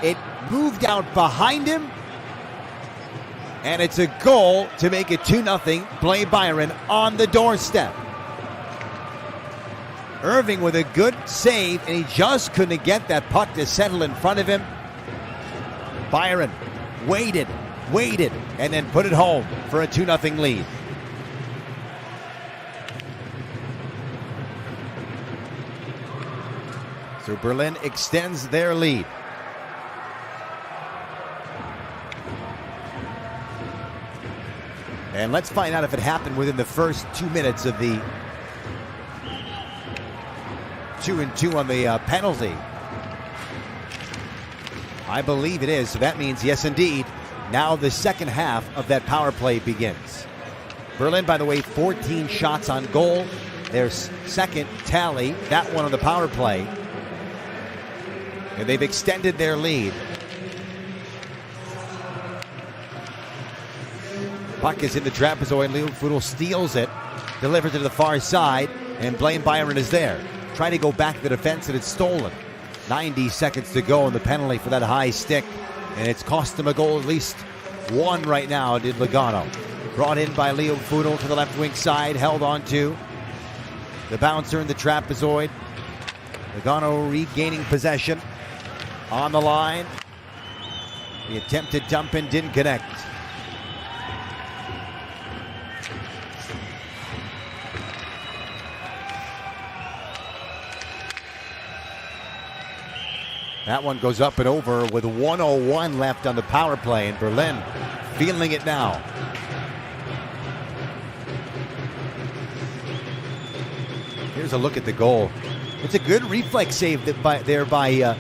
It moved out behind him. And it's a goal to make it 2-0. Blaine Byron on the doorstep. Irving with a good save, and he just couldn't get that puck to settle in front of him. Byron waited, and then put it home for a 2-0 lead. So Berlin extends their lead. And let's find out if it happened within the first 2 minutes of the 2-2 on the penalty. I believe it is, so that means yes indeed. Now the second half of that power play begins. Berlin, by the way, 14 shots on goal. Their second tally, that one on the power play. And they've extended their lead. Puck is in the trapezoid. Leo Fudel steals it, delivers it to the far side, and Blaine Byron is there. Trying to go back to the defense, and it's stolen. 90 seconds to go on the penalty for that high stick, and it's cost them a goal, at least one right now, did Lugano. Brought in by Leo Fudel to the left wing side, held on to. The bouncer in the trapezoid. Lugano regaining possession. On the line. The attempted dump in didn't connect. That one goes up and over with 1:01 left on the power play, and Berlin feeling it now. Here's a look at the goal. It's a good reflex save there by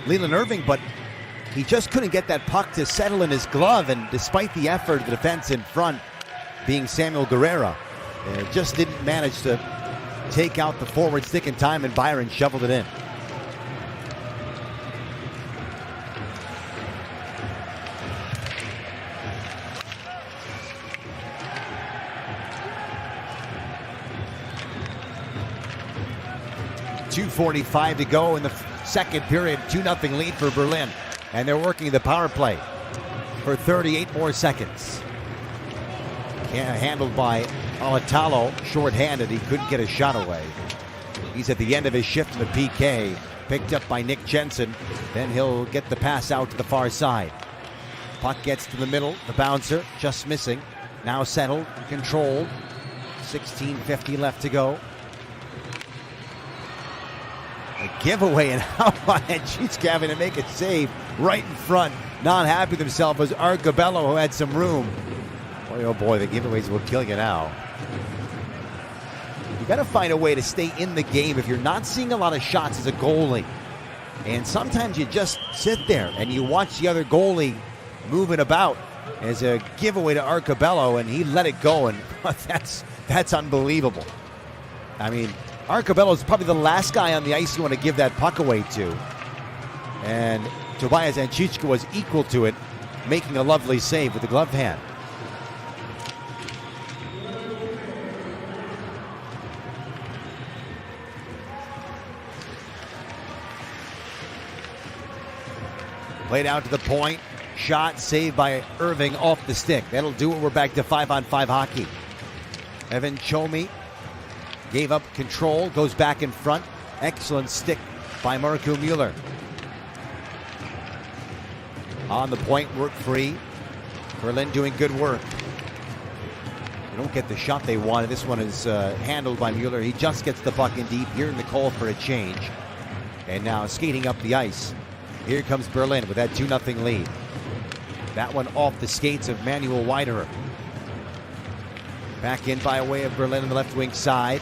Leland Irving, but he just couldn't get that puck to settle in his glove, and despite the effort of the defense in front, being Samuel Guerrera, just didn't manage to take out the forward stick in time, and Byron shoveled it in. 2:45 to go in the second period. 2-0 lead for Berlin. And they're working the power play for 38 more seconds. Handled by Alatalo, short-handed. He couldn't get a shot away. He's at the end of his shift in the PK. Picked up by Nick Jensen. Then he'll get the pass out to the far side. Puck gets to the middle. The bouncer just missing. Now settled, controlled. 16:50 left to go. A giveaway, and how about Anchitska having to make a save right in front. Not happy with himself was Arcobello, who had some room. Boy, oh boy, the giveaways will kill you now. You got to find a way to stay in the game if you're not seeing a lot of shots as a goalie. And sometimes you just sit there and you watch the other goalie moving about. As a giveaway to Arcobello, and he let it go, and that's unbelievable. I mean, Arcobello is probably the last guy on the ice you want to give that puck away to. And Tobias Anchitska was equal to it, making a lovely save with the gloved hand. Played out to the point. Shot saved by Irving off the stick. That'll do it. We're back to 5-on-5 hockey. Evan Chomi gave up control, goes back in front. Excellent stick by Marco Mueller. On the point, work free. Berlin doing good work. They don't get the shot they wanted. This one is handled by Mueller. He just gets the puck in deep. Here in the call for a change. And now skating up the ice. Here comes Berlin with that 2-0 lead. That one off the skates of Manuel Weiderer. Back in by way of Berlin on the left wing side.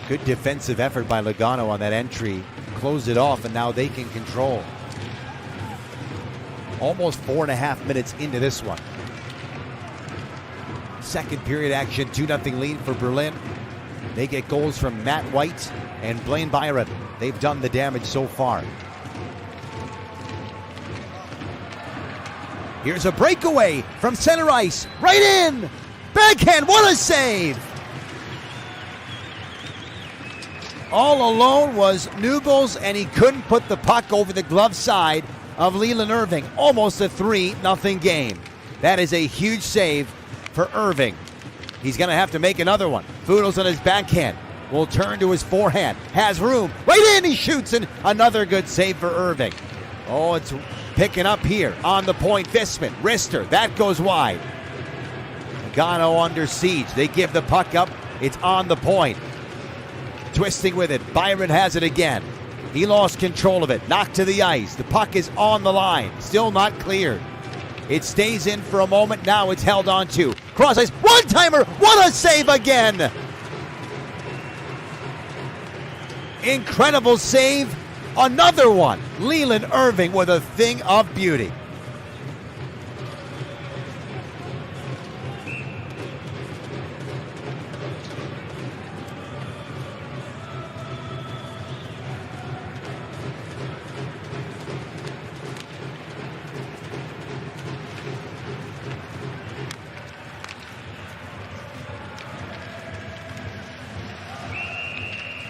Good defensive effort by Lugano on that entry. Closed it off, and now they can control. Almost 4.5 minutes into this one. Second period action, 2-0 lead for Berlin. They get goals from Matt White and Blaine Byron. They've done the damage so far. Here's a breakaway from center ice. Right in! Backhand, what a save! All alone was Nugels, and he couldn't put the puck over the glove side of Leland Irving. Almost a 3-0 game. That is a huge save for Irving. He's going to have to make another one. Foodles on his backhand. Will turn to his forehand. Has room. Right in, he shoots, and another good save for Irving. Oh, it's picking up here on the point. Visman, wrister, that goes wide. Lugano under siege. They give the puck up. It's on the point. Twisting with it. Byron has it again. He lost control of it. Knocked to the ice. The puck is on the line. Still not cleared. It stays in for a moment. Now it's held on to. Cross ice. One-timer. What a save again. Incredible save. Another one. Leland Irving with a thing of beauty.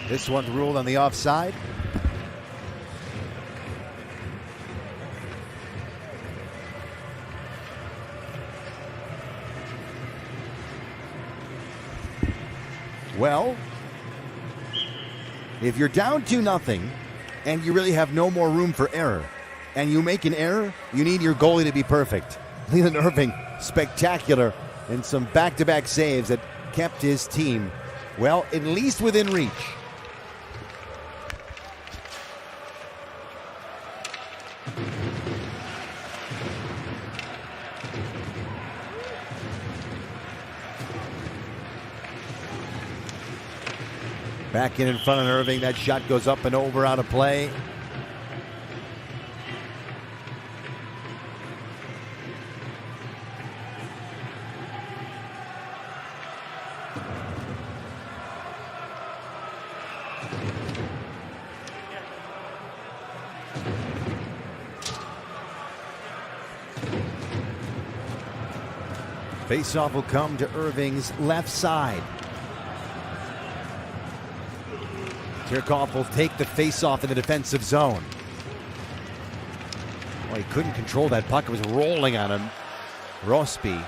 This one's ruled on the offside. Well, if you're down 2-0 and you really have no more room for error, and you make an error, you need your goalie to be perfect. Leland Irving, spectacular, and some back-to-back saves that kept his team, well, at least within reach. Back in front of Irving. That shot goes up and over out of play. Faceoff will come to Irving's left side. Tirkov will take the face-off in the defensive zone. Well, he couldn't control that puck. It was rolling on him. Rosby.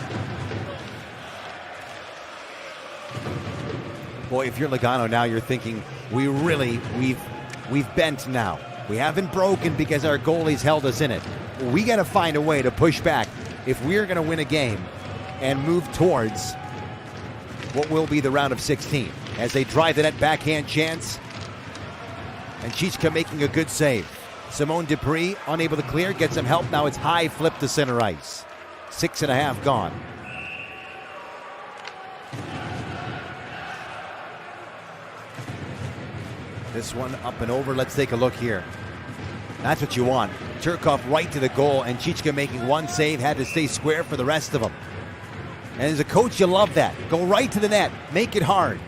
Boy, if you're Lugano now, you're thinking, we've bent now. We haven't broken because our goalies held us in it. We got to find a way to push back if we're going to win a game and move towards what will be the round of 16. As they drive the net, backhand chance. And Chichka making a good save. Simone Dupree unable to clear, gets some help. Now it's high flip to center ice. 6.5 gone. This one up and over. Let's take a look here. That's what you want. Tirkov right to the goal, and Chichka making one save, had to stay square for the rest of them. And as a coach, you love that. Go right to the net. Make it hard.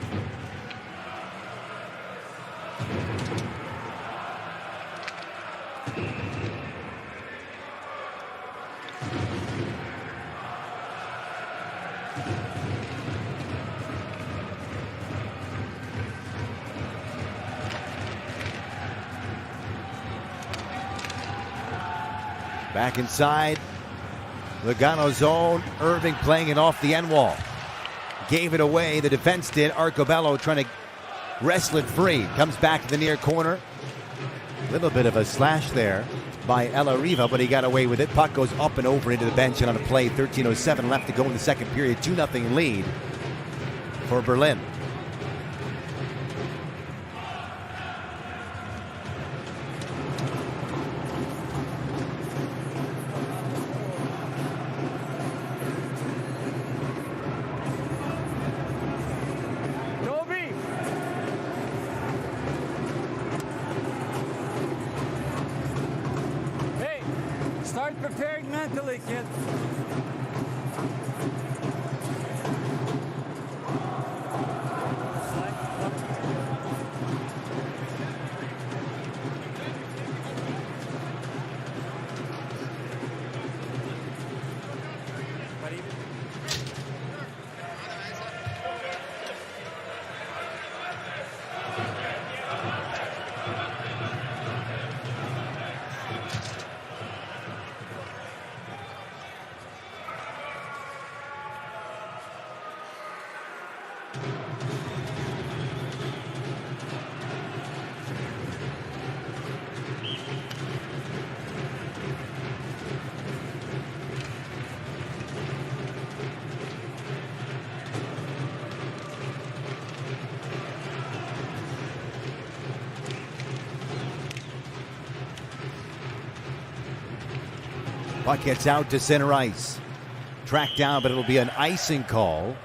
Back inside, Lugano zone. Irving playing it off the end wall. Gave it away, the defense did. Arcobello trying to wrestle it free. Comes back to the near corner. A little bit of a slash there by Ella Riva, but he got away with it. Puck goes up and over into the bench and on a play. 13:07 left to go in the second period. 2-0 lead for Berlin. Start preparing mentally, kids. Puck gets out to center ice. Tracked down, but it'll be an icing call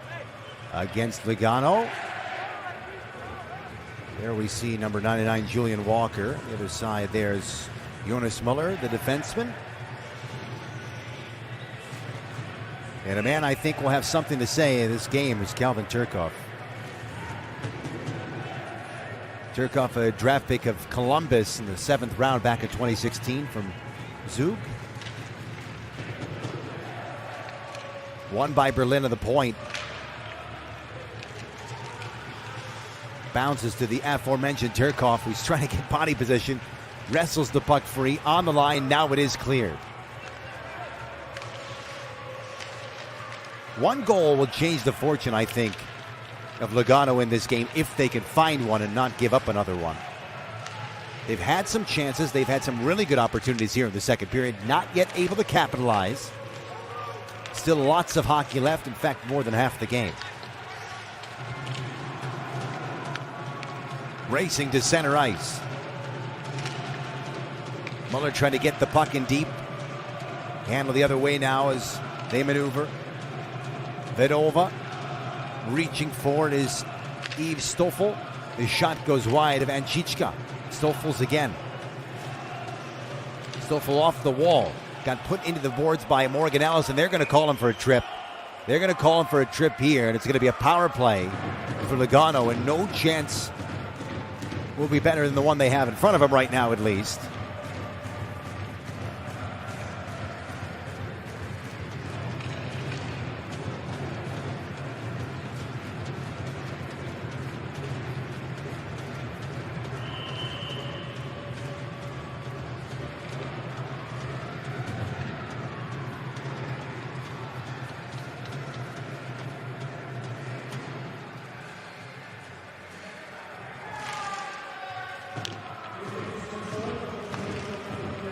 against Lugano. There we see number 99, Julian Walker. The other side there's Jonas Muller, the defenseman. And a man I think will have something to say in this game is Calvin Tirkov. Tirkov, a draft pick of Columbus in the 7th round back in 2016 from Zug. Won by Berlin at the point. Bounces to the aforementioned Tirkov, who's trying to get body position. Wrestles the puck free on the line. Now it is cleared. One goal will change the fortune, I think, of Lugano in this game if they can find one and not give up another one. They've had some chances. They've had some really good opportunities here in the second period. Not yet able to capitalize. Still lots of hockey left. In fact, more than half the game. Racing to center ice. Muller trying to get the puck in deep. Handle the other way now as they maneuver. Vedova reaching forward is Yves Stoffel. His shot goes wide of Anchichka. Stoffel's again. Stoffel off the wall. Got put into the boards by Morgan Ellis, and they're going to call him for a trip. They're going to call him for a trip here, and it's going to be a power play for Lugano, and no chance will be better than the one they have in front of them right now, at least.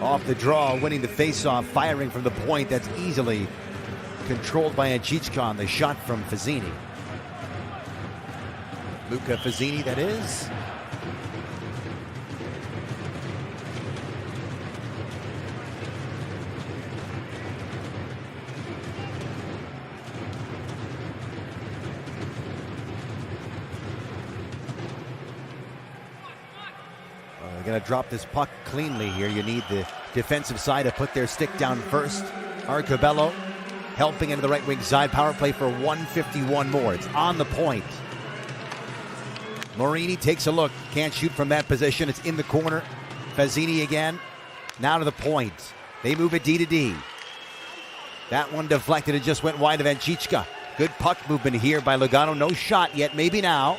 Off the draw, winning the faceoff, firing from the point. That's easily controlled by Anchichka on the shot from Fazzini. Luca Fazzini, that is. They're going to drop this puck cleanly here. You need the defensive side to put their stick down first. Arcabello helping into the right wing side. Power play for 151 more. It's on the point. Morini takes a look. Can't shoot from that position. It's in the corner. Fazzini again. Now to the point. They move it D to D. That one deflected. It just went wide of Anchichka. Good puck movement here by Lugano. No shot yet. Maybe now.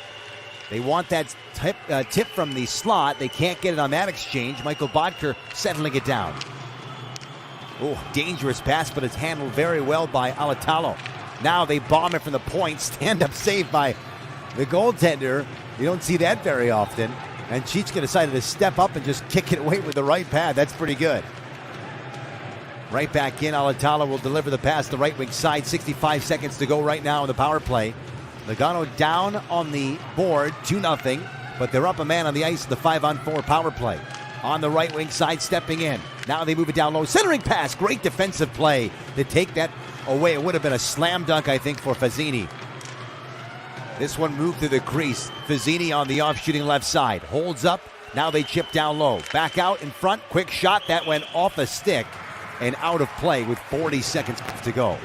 They want that tip from the slot. They can't get it on that exchange. Michael Bodker settling it down. Oh, dangerous pass, but it's handled very well by Alatalo. Now they bomb it from the point. Stand-up save by the goaltender. You don't see that very often. And Chichka decided to step up and just kick it away with the right pad. That's pretty good. Right back in. Alatalo will deliver the pass to the right wing side. 65 seconds to go right now in the power play. Lugano down on the board, 2-0, but they're up a man on the ice in the 5-on-4 power play. On the right wing side, stepping in. Now they move it down low. Centering pass. Great defensive play to take that away. It would have been a slam dunk, I think, for Fazzini. This one moved through the crease. Fazzini on the off shooting left side. Holds up. Now they chip down low. Back out in front. Quick shot. That went off a stick and out of play with 40 seconds to go.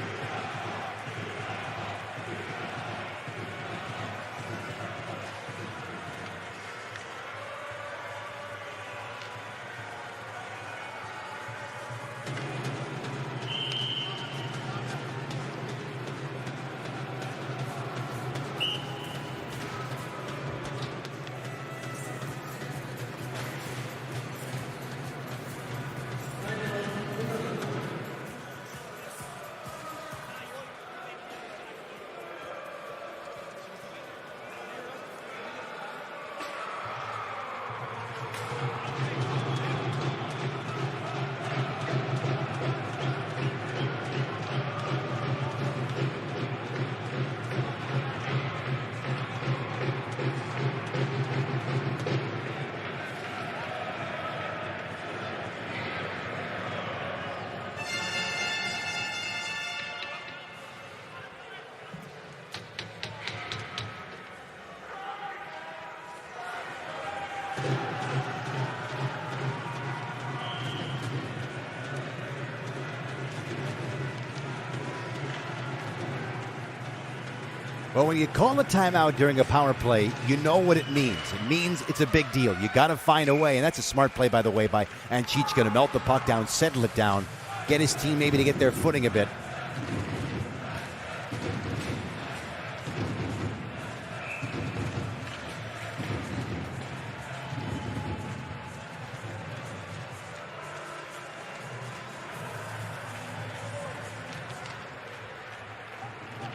Well, when you call a timeout during a power play, you know what it means. It means it's a big deal. You got to find a way, and that's a smart play, by the way, by Anchichka to melt the puck down, settle it down, get his team maybe to get their footing a bit.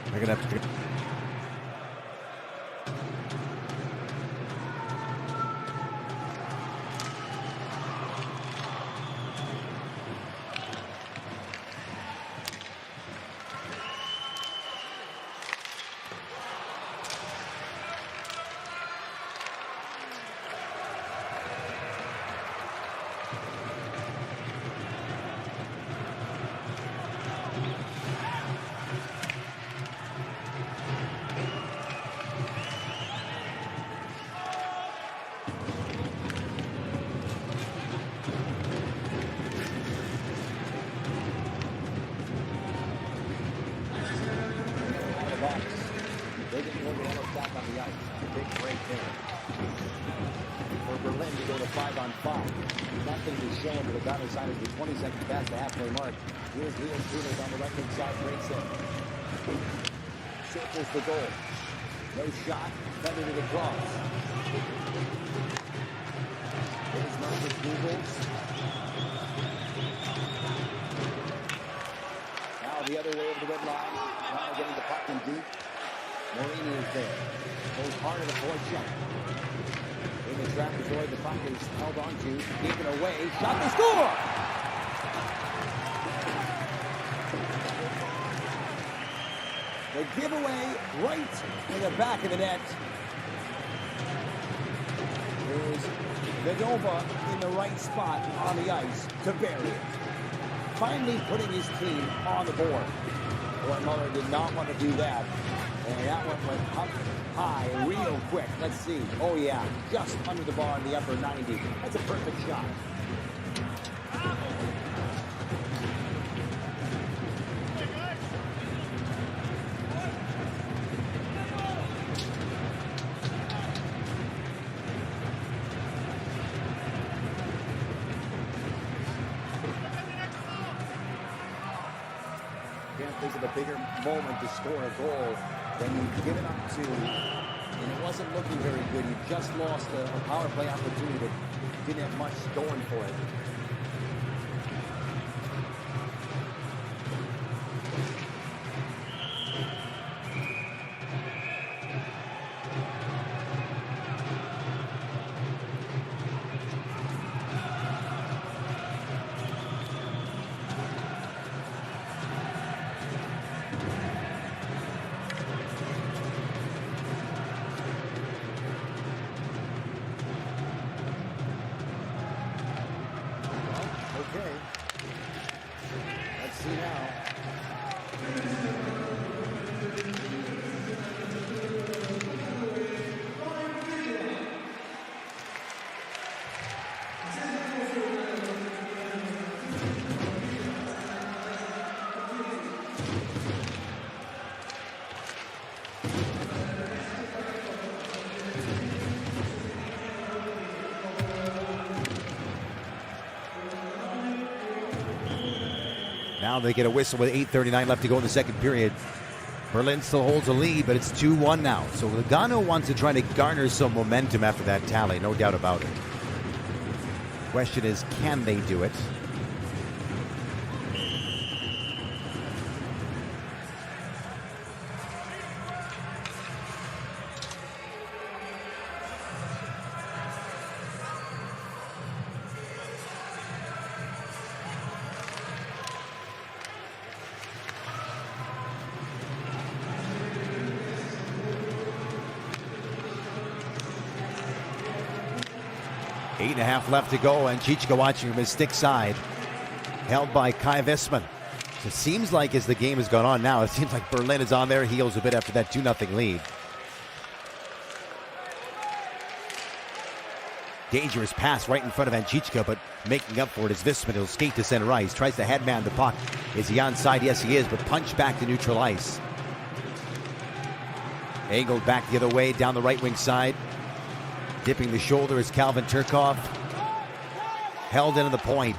They're going to have to... They get more than back on the ice. Big break there. For Berlin to go to 5-on-5. Nothing to show him, but the other side is the 20 seconds past the halfway mark. Here's Leo Peters on the right-hand side, breaks in. Circles the goal. No shot, fender to the cross. There's Marcus Googles. Now the other way over the red line. Now getting the puck in deep. Morini is there. Goes hard at the fourth shot. In the trap, the puck is held on to. Taken away. Shot to score! The giveaway right in the back of the net. There's Vidova in the right spot on the ice to bury it. Finally putting his team on the board. Boy, Muller did not want to do that. And that one went up high real quick. Let's see. Oh, yeah. Just under the bar in the upper 90. That's a perfect shot. Can't think of a bigger moment to score a goal than you've given up to. And it wasn't looking very good. You just lost a power play opportunity that didn't have much going for it. Okay. Let's see now. Now they get a whistle with 8:39 left to go in the second period. Berlin still holds a lead, but it's 2-1 now. So Lugano wants to try to garner some momentum after that tally, no doubt about it. Question is, can they do it? Eight and a half left to go, and Chichka watching from his stick side. Held by Kai Visman. So it seems like as the game has gone on now, it seems like Berlin is on their heels a bit after that 2-0 lead. Dangerous pass right in front of Anchichka, but making up for it is Visman. He'll skate to center ice. Tries to headman the puck. Is he onside? Yes, he is, but punch back to neutral ice. Angled back the other way, down the right wing side. Dipping the shoulder is Calvin Turkov. Held into the point.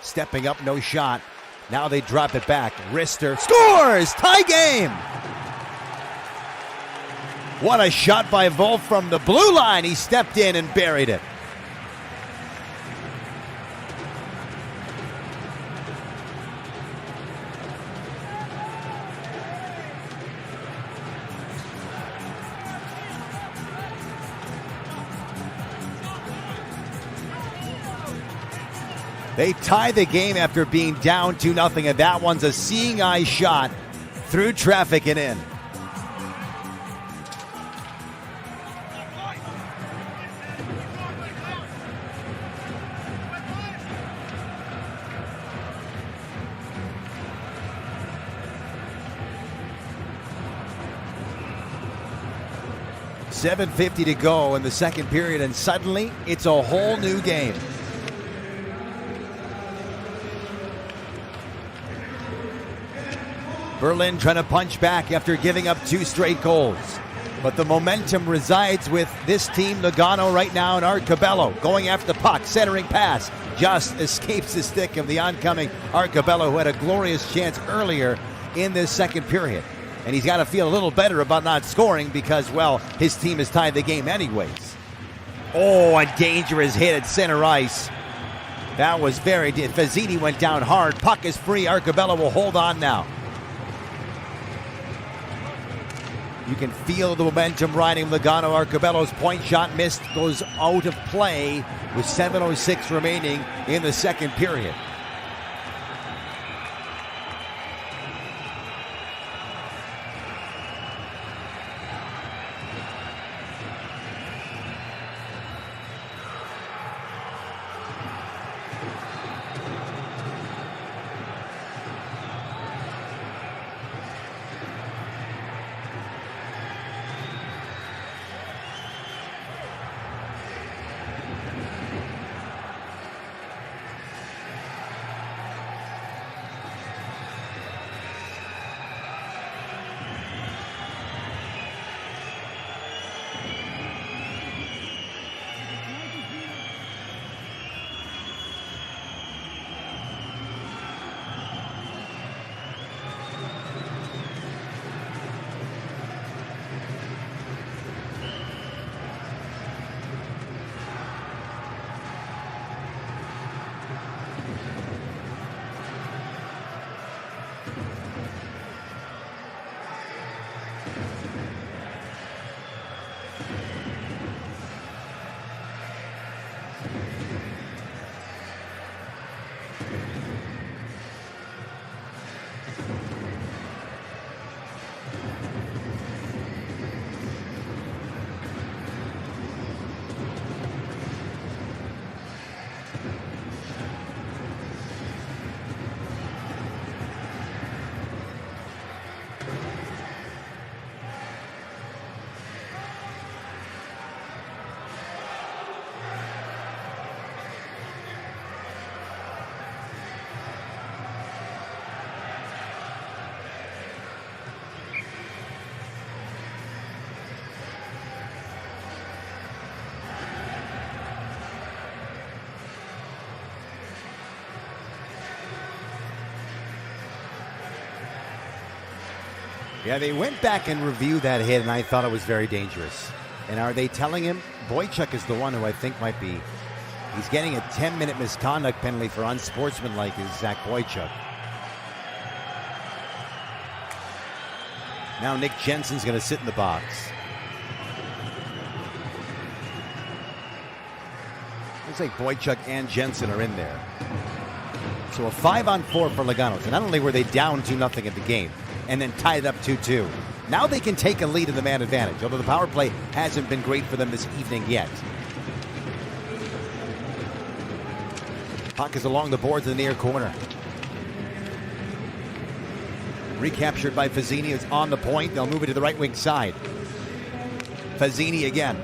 Stepping up, no shot. Now they drop it back. Rister scores! Tie game! What a shot by Wolf from the blue line. He stepped in and buried it. They tie the game after being down 2-0, and that one's a seeing eye shot through traffic and in. .750 to go in the second period, and suddenly it's a whole new game. Berlin trying to punch back after giving up 2 straight goals. But the momentum resides with this team, Lugano, right now, and Art Cabello going after the puck, centering pass. Just escapes the stick of the oncoming Art Cabello, who had a glorious chance earlier in this second period. And he's got to feel a little better about not scoring because, well, his team has tied the game anyways. Oh, a dangerous hit at center ice. That was very... Fazzini went down hard. Puck is free. Art Cabello will hold on now. You can feel the momentum riding Lugano. Arcobello's point shot missed, goes out of play with 7:06 remaining in the second period. Yeah, they went back and reviewed that hit, and I thought it was very dangerous. And are they telling him? Boychuk is the one who I think might be. He's getting a 10-minute misconduct penalty for unsportsmanlike is Zach Boychuk. Now Nick Jensen's going to sit in the box. Looks like Boychuk and Jensen are in there. So a 5-on-4 for Lugano. So not only were they down 2-0 at the game, and then tied it up 2-2. Now they can take a lead in the man advantage, although the power play hasn't been great for them this evening yet. Puck is along the boards in the near corner. Recaptured by Fazzini, who's on the point. They'll move it to the right wing side. Fazzini again.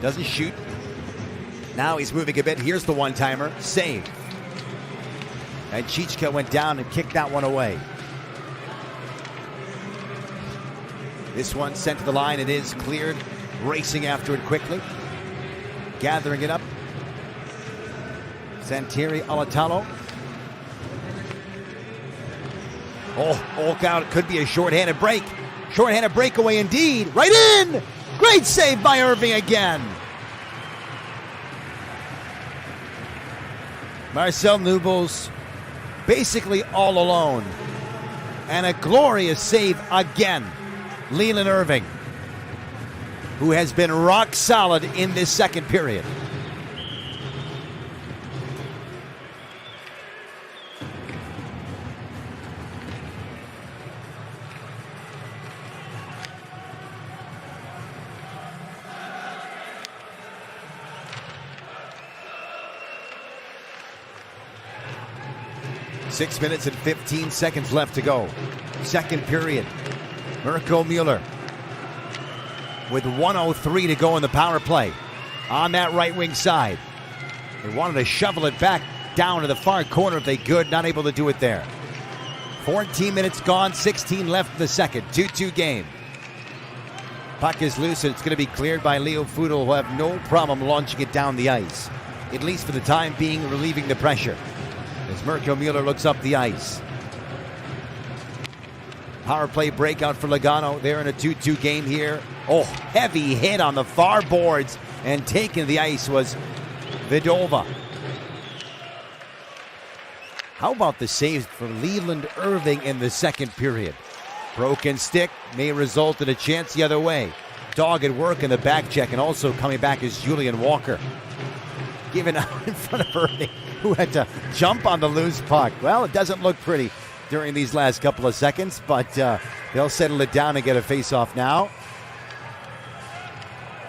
Doesn't shoot. Now he's moving a bit. Here's the one-timer. Save. And Chichka went down and kicked that one away. This one sent to the line. It is cleared. Racing after it quickly. Gathering it up. Santeri Alatalo. Oh, Hulk out. It could be a shorthanded break. Shorthanded breakaway indeed. Right in! Great save by Irving again. Marcel Nubels basically all alone. And a glorious save again. Leland Irving, who has been rock solid in this second period. Six minutes and 15 seconds left to go. Second period. Mirko Mueller with 1:03 to go in the power play on that right wing side. They wanted to shovel it back down to the far corner if they could, not able to do it there. 14 minutes gone, 16 left in the second, 2-2 game. Puck is loose and it's going to be cleared by Leo Fudel, who will have no problem launching it down the ice, at least for the time being, relieving the pressure as Mirko Mueller looks up the ice. Power play breakout for Lugano. They're in a 2-2 game here. Oh, heavy hit on the far boards, and taking the ice was Vidova. How about the saves for Leland Irving in the second period? Broken stick may result in a chance the other way. Dogged work in the back check, and also coming back is Julian Walker. Given out in front of Irving, who had to jump on the loose puck. Well, it doesn't look pretty during these last couple of seconds, but they'll settle it down and get a face-off now.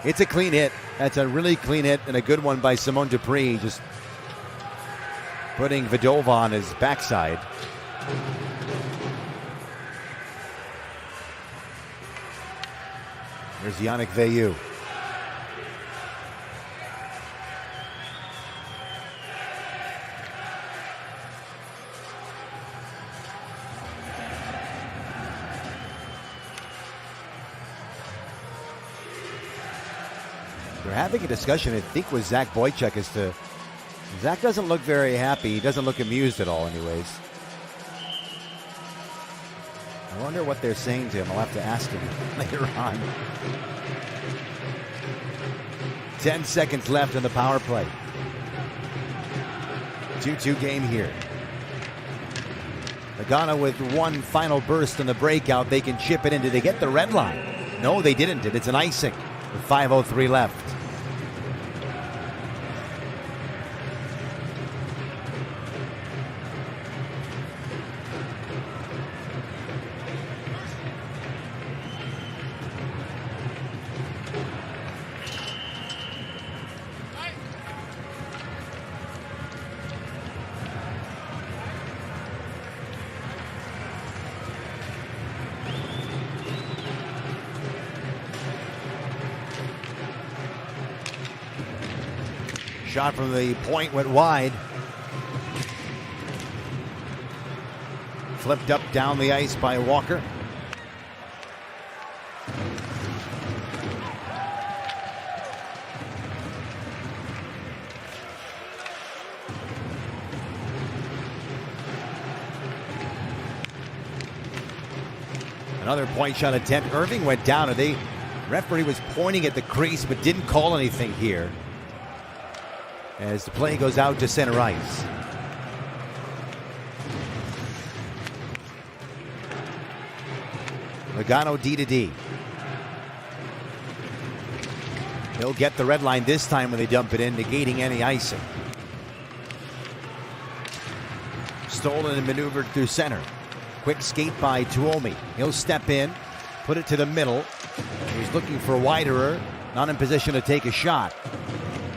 It's a clean hit. That's a really clean hit and a good one by Simone Dupree, just putting Vadova on his backside. Here's Yannick Veilleux. They're having a discussion, I think, with Zach Boychuk as to... Zach doesn't look very happy. He doesn't look amused at all, anyways. I wonder what they're saying to him. I'll have to ask him later on. 10 seconds left in the power play. 2-2 game here. Lugano with one final burst in the breakout. They can chip it in. Did they get the red line? No, they didn't. It's an icing with 5:03 left. Shot from the point went wide. Flipped up down the ice by Walker. Another point shot attempt. Irving went down, and the referee was pointing at the crease but didn't call anything here as the play goes out to center ice. Lugano D to D. He'll get the red line this time when they dump it in, negating any icing. Stolen and maneuvered through center. Quick skate by Tuomi. He'll step in, put it to the middle. He's looking for Widerer, not in position to take a shot.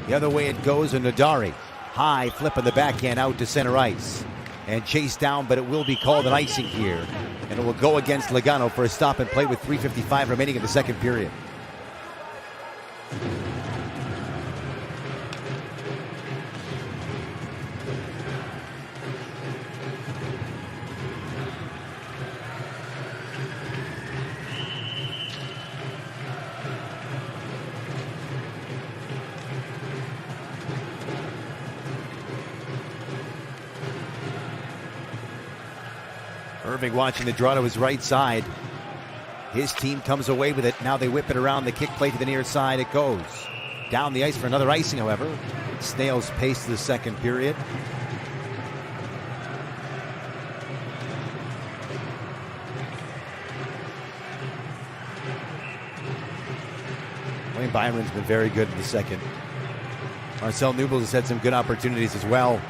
The other way it goes, and Nadari. High flip on the backhand out to center ice. And chased down, but it will be called an icing here. And it will go against Lugano for a stop and play with 3:55 remaining in the second period. Irving watching the draw to his right side. His team comes away with it. Now they whip it around the kick play to the near side. It goes down the ice for another icing, however. Snail's pace to the second period. Wayne Byron's been very good in the second. Marcel Nubel has had some good opportunities as well.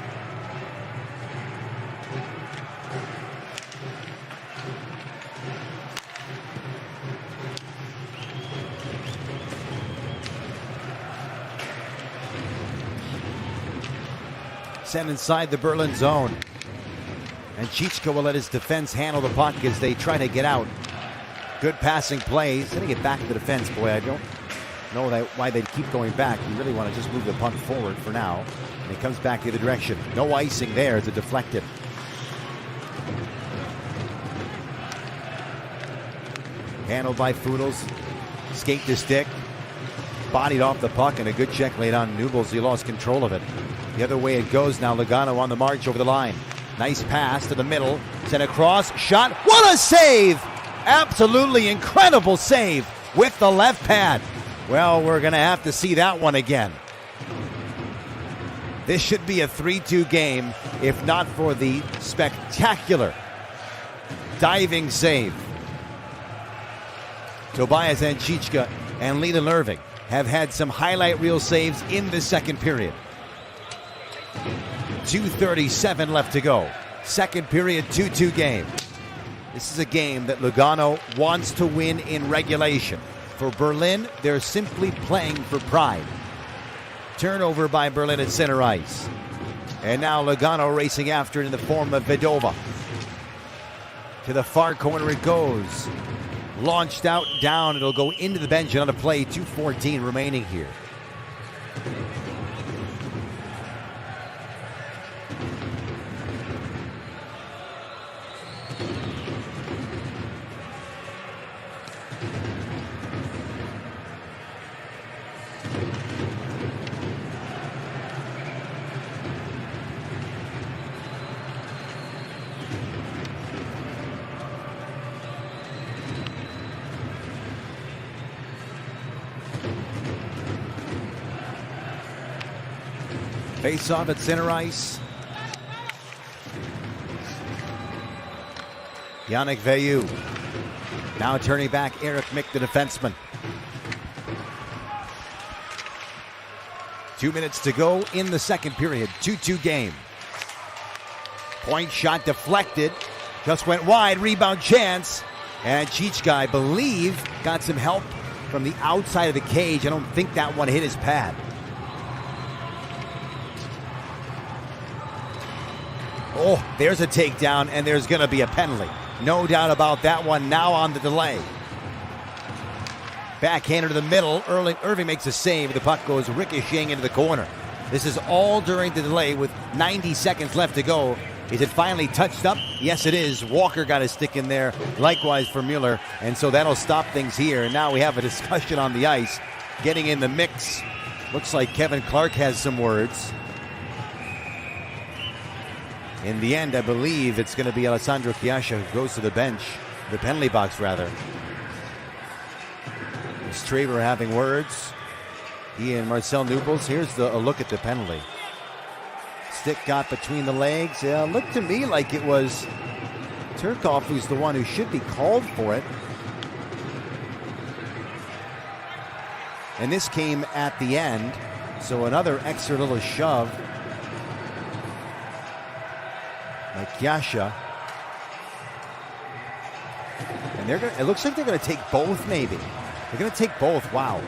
Sent inside the Berlin zone. And Chichka will let his defense handle the puck as they try to get out. Good passing plays. Going to get back to the defense. Boy, I don't know why they'd keep going back. You really want to just move the puck forward for now. And it comes back the other direction. No icing there as it deflected. Handled by Foodles. Skate to stick. Bodied off the puck, and a good check laid on Nubels. He lost control of it. The other way it goes now. Lugano on the march over the line. Nice pass to the middle. Sent across. Shot. What a save! Absolutely incredible save with the left pad. Well, we're going to have to see that one again. This should be a 3-2 game if not for the spectacular diving save Tobias Anchichka and Leland Irving have had some highlight reel saves in the second period. 2:37 left to go. Second period, 2-2 game. This is a game that Lugano wants to win in regulation. For Berlin, they're simply playing for pride. Turnover by Berlin at center ice. And now Lugano racing after it in the form of Vedova. To the far corner it goes. Launched out, down. It'll go into the bench. Another play, 2:14 remaining here. Face off at center ice. Yannick Veilleux. Now turning back, Eric Mick, the defenseman. 2 minutes to go in the second period. 2-2 game. Point shot deflected. Just went wide. Rebound chance. And Chichka, I believe, got some help from the outside of the cage. I don't think that one hit his pad. Oh, there's a takedown, and there's going to be a penalty. No doubt about that one. Now on the delay. Backhander to the middle. Irving makes a save. The puck goes ricocheting into the corner. This is all during the delay with 90 seconds left to go. Is it finally touched up? Yes, it is. Walker got a stick in there. Likewise for Mueller. And so that'll stop things here. And now we have a discussion on the ice. Getting in the mix. Looks like Kevin Clark has some words. In the end, I believe it's going to be Alessandro Chiascia who goes to the bench, the penalty box rather. Straver having words. He and Marcel Nubels. Here's a look at the penalty. Stick got between the legs. Yeah, looked to me like it was Turkov who's the one who should be called for it. And this came at the end, so another extra little shove. Like Chiascia. And it looks like they're going to take both, maybe. They're going to take both. Wow.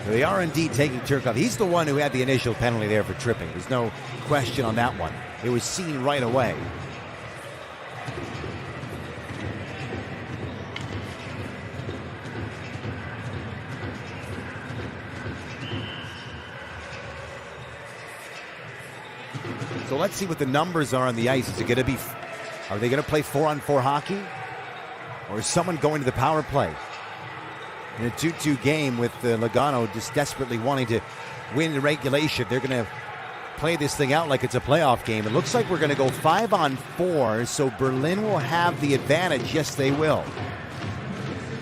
They are indeed taking Turkov. He's the one who had the initial penalty there for tripping. There's no question on that one. It was seen right away. So let's see what the numbers are on the ice. Is it going to be, are they going to play 4-on-4 hockey? Or is someone going to the power play? In a 2-2 game with Lugano just desperately wanting to win the regulation, they're going to play this thing out like it's a playoff game. It looks like we're going to go 5-on-4, so Berlin will have the advantage. Yes, they will.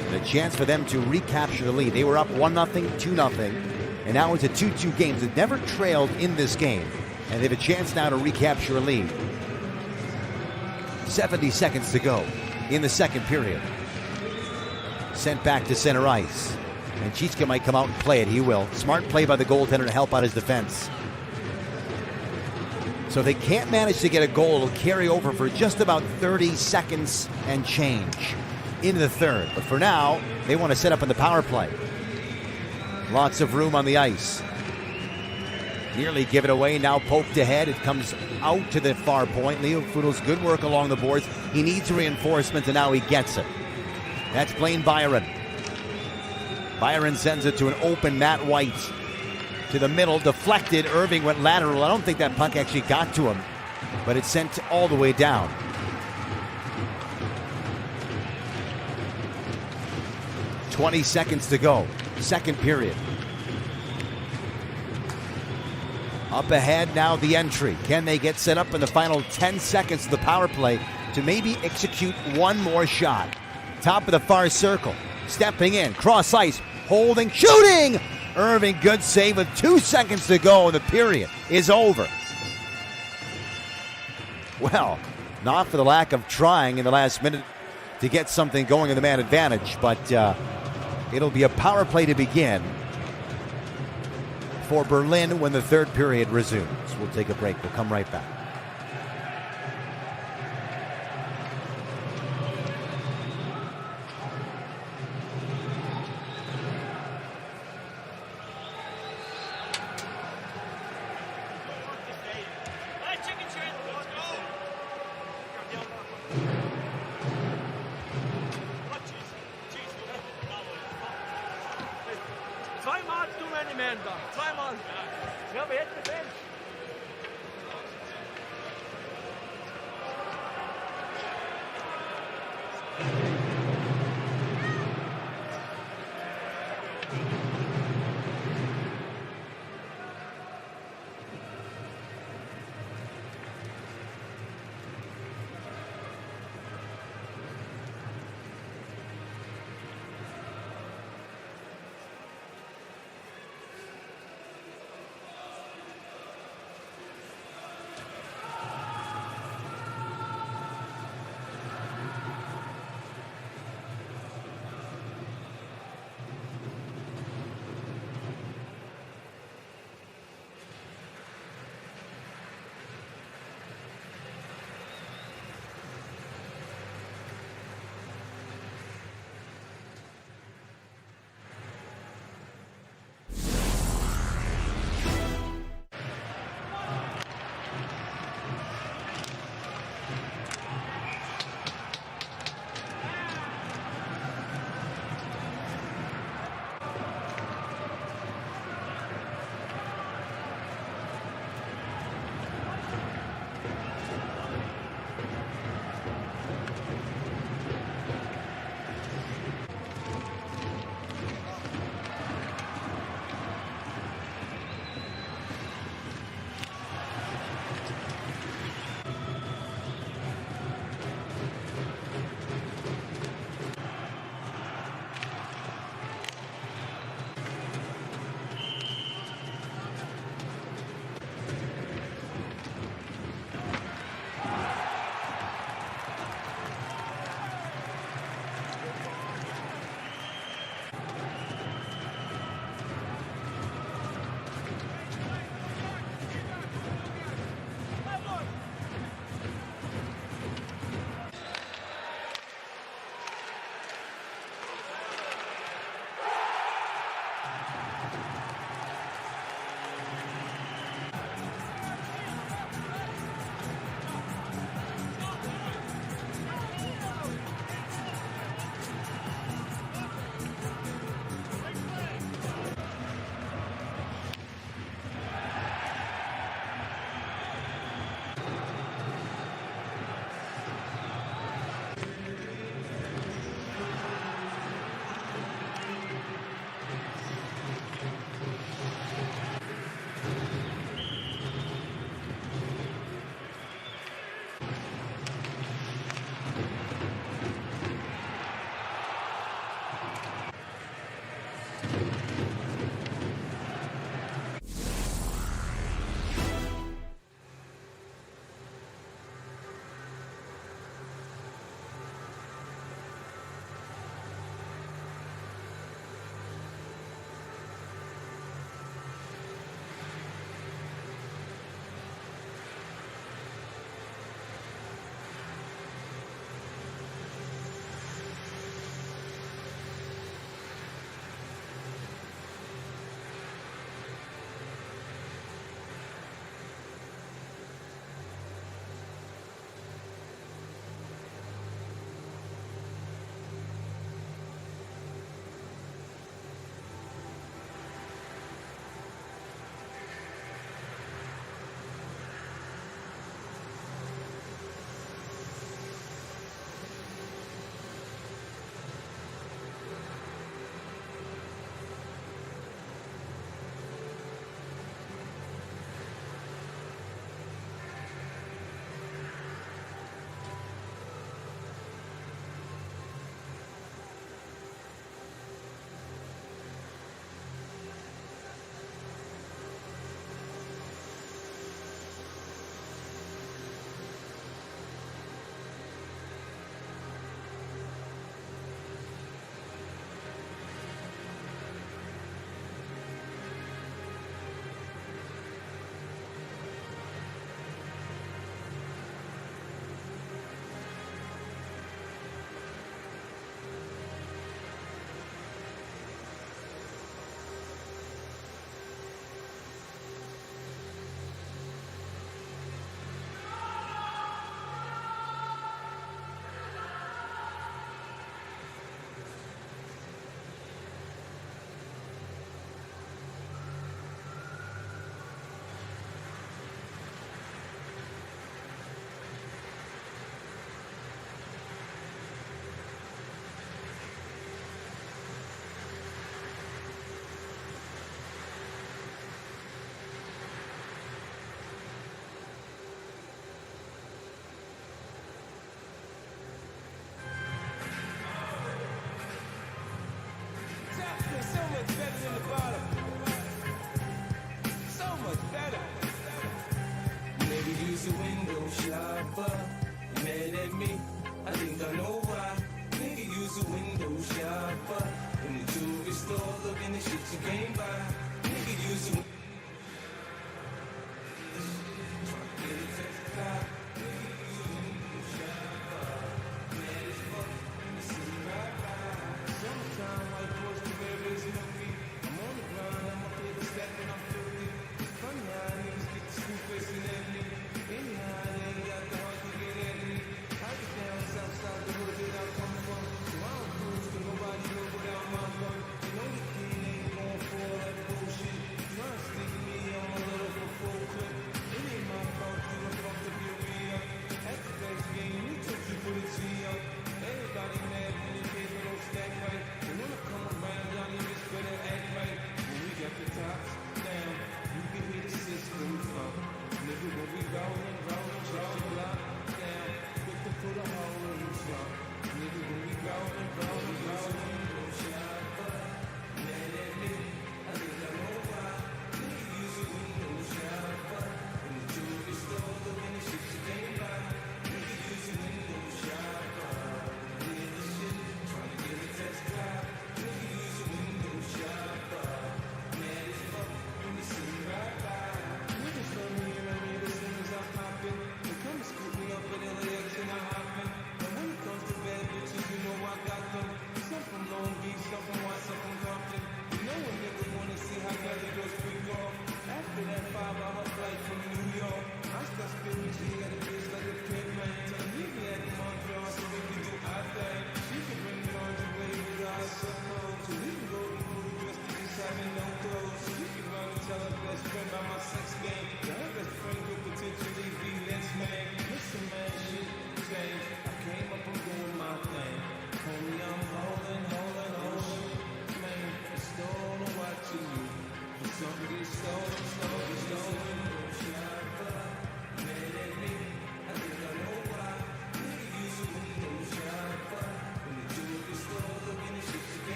And a chance for them to recapture the lead. They were up 1-0, 2-0, and now it's a 2-2 game. They've never trailed in this game, and they have a chance now to recapture a lead. 70 seconds to go in the second period. Sent back to center ice. And Chichka might come out and play it. He will. Smart play by the goaltender to help out his defense. So if they can't manage to get a goal, it'll carry over for just about 30 seconds and change into the third. But for now, they want to set up in the power play. Lots of room on the ice. Nearly give it away. Now poked ahead. It comes out to the far point. Leo Fudel's good work along the boards. He needs reinforcement, and now he gets it. That's Blaine Byron. Byron sends it to an open Matt White. To the middle, deflected. Irving went lateral. I don't think that puck actually got to him, but it's sent all the way down. "20 seconds to go. Second period. Up ahead now, the entry. Can they get set up in the final 10 seconds of the power play to maybe execute one more shot? Top of the far circle. Stepping in. Cross ice. Holding. Shooting! Irving, good save with 2 seconds to go, and the period is over. Well, not for the lack of trying in the last minute to get something going in the man advantage, but it'll be a power play to begin for Berlin when the third period resumes. We'll take a break. We'll come right back. Zweimal too many men da. Zweimal. Ja, wer hätte denn? Nobody know what I'm on. You know the kid ain't going for it.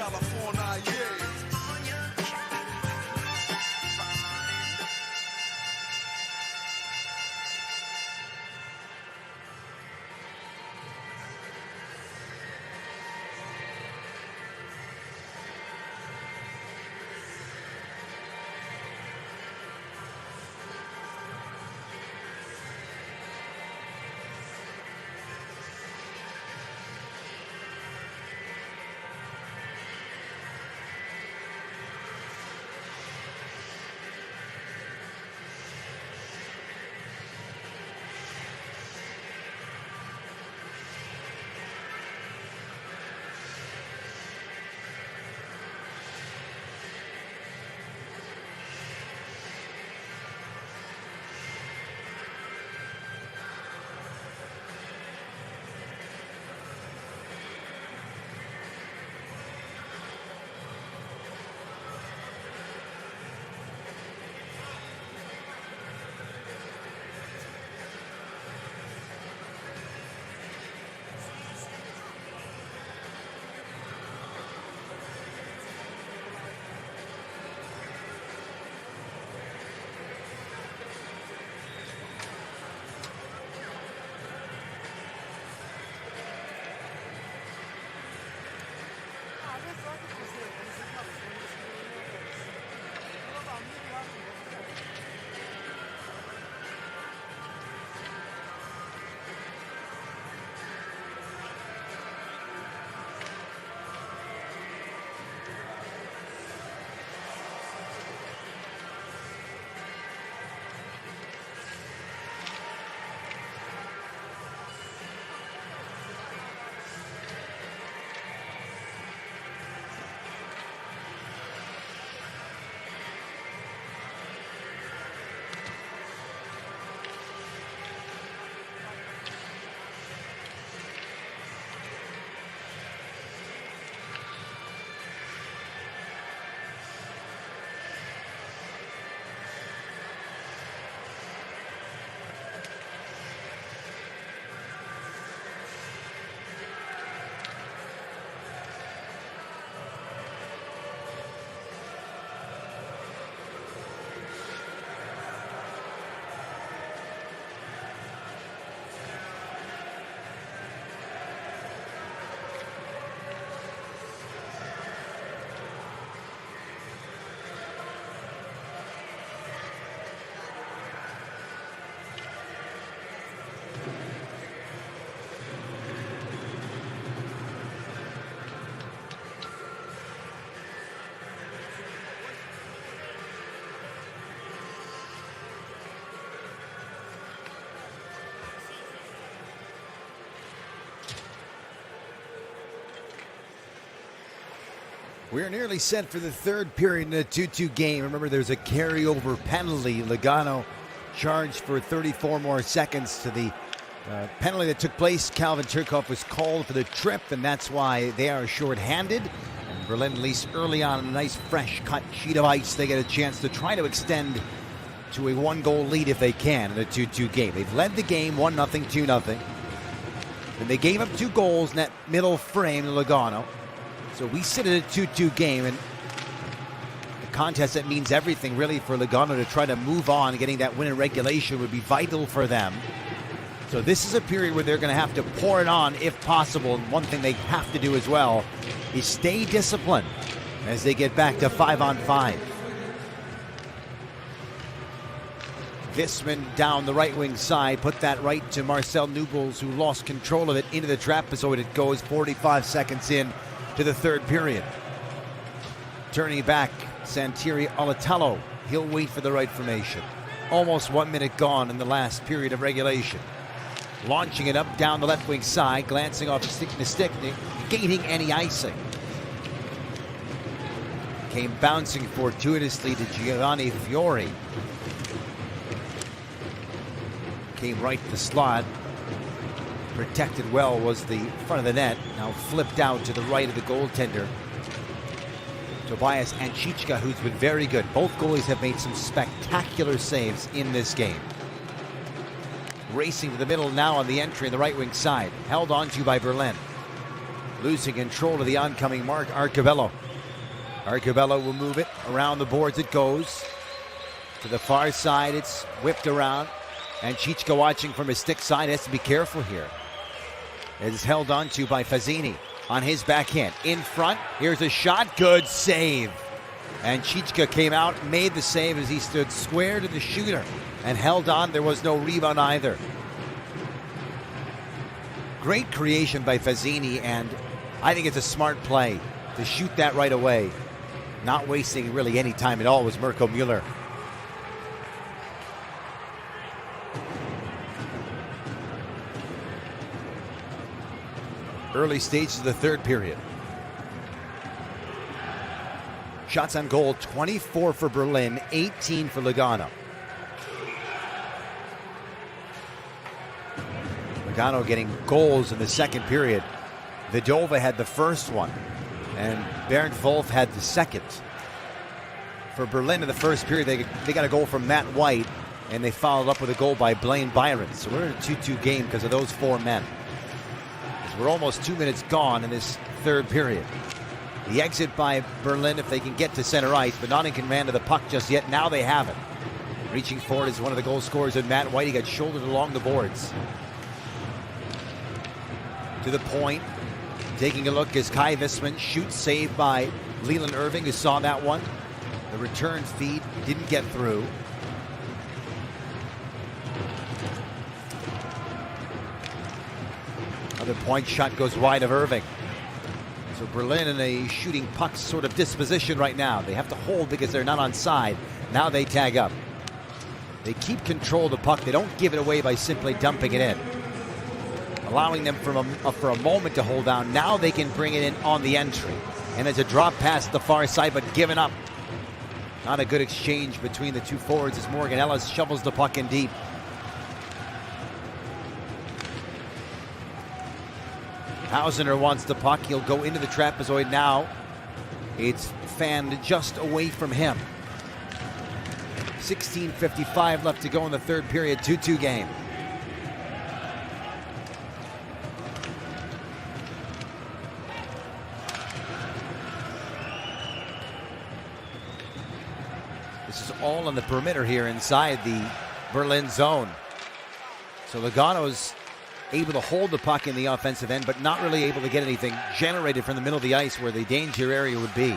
California, yeah. We're nearly set for the third period in a 2-2 game. Remember, there's a carryover penalty. Lugano charged for 34 more seconds to the penalty that took place. Calvin Turkov was called for the trip, and that's why they are shorthanded. And Berlin, at least early on, a nice fresh cut sheet of ice. They get a chance to try to extend to a one-goal lead if they can in a 2-2 game. They've led the game 1-0, 2-0. And they gave up 2 goals in that middle frame to Lugano. So we sit at a 2-2 game, and a contest that means everything really for Lugano to try to move on. Getting that win in regulation would be vital for them. So this is a period where they're going to have to pour it on if possible. And one thing they have to do as well is stay disciplined as they get back to 5-on-5. Visman down the right wing side, put that right to Marcel Nubels, who lost control of it into the trapezoid. It goes 45 seconds in to the third period. Turning back, Santeri Alatello. He'll wait for the right formation. Almost 1 minute gone in the last period of regulation. Launching it up down the left wing side, glancing off stick to stick, negating any icing. Came bouncing fortuitously to Giovanni Fiori. Came right to the slot. Protected well was the front of the net. Now flipped out to the right of the goaltender. Tobias Anchichka, who's been very good. Both goalies have made some spectacular saves in this game. Racing to the middle now on the entry in the right wing side. Held on to by Berlin. losing control of the oncoming mark, Arcabello. Arcabello will move it around the boards. It goes to the far side. It's whipped around. And Chichka watching from his stick side has to be careful here. It is held on to by Fazzini on his backhand. In front, here's a shot. Good save. And Chichka came out, made the save as he stood square to the shooter and held on. There was no rebound either. Great creation by Fazzini, and I think it's a smart play to shoot that right away. Not wasting really any time at all was Mirko Mueller. Early stages of the third period. Shots on goal, 24 for Berlin, 18 for Lugano. Lugano getting goals in the second period. Vedova had the first one, and Bernd Wolf had the second. For Berlin in the first period, they got a goal from Matt White, and they followed up with a goal by Blaine Byron. So we're in a 2-2 game because of those four men. We're almost 2 minutes gone in this third period. The exit by Berlin, if they can get to center ice, but not in command of the puck just yet. Now they have it. Reaching forward is one of the goal scorers in Matt White. He got shouldered along the boards. To the point. Taking a look as Kai Visman shoots, saved by Leland Irving, who saw that one. The return feed didn't get through. Another point shot goes wide of Irving. So Berlin in a shooting puck sort of disposition right now. They have to hold because they're not on side. Now they tag up. They keep control of the puck. They don't give it away by simply dumping it in. Allowing them for a moment to hold down. Now they can bring it in on the entry. And there's a drop past the far side, but given up. Not a good exchange between the two forwards as Morgan Ellis shovels the puck in deep. Hausener wants the puck. He'll go into the trapezoid now. It's fanned just away from him. 16:55 left to go in the third period. 2-2 game. This is all on the perimeter here inside the Berlin zone. So Lugano's able to hold the puck in the offensive end, but not really able to get anything generated from the middle of the ice where the danger area would be.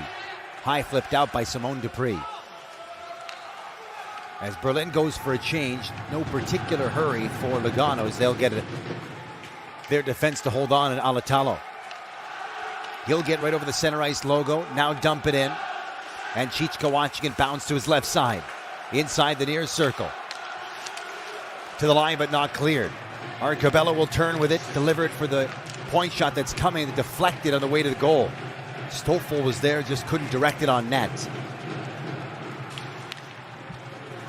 High flipped out by Simone Dupree. As Berlin goes for a change, no particular hurry for Lugano as they'll get their defense to hold on in Alatalo. He'll get right over the center ice logo, now dump it in. And Chichka watching it bounce to his left side. Inside the near circle. To the line, but not cleared. Arcabello will turn with it, deliver it for the point shot that's coming, deflected on the way to the goal. Stoffel was there, just couldn't direct it on net.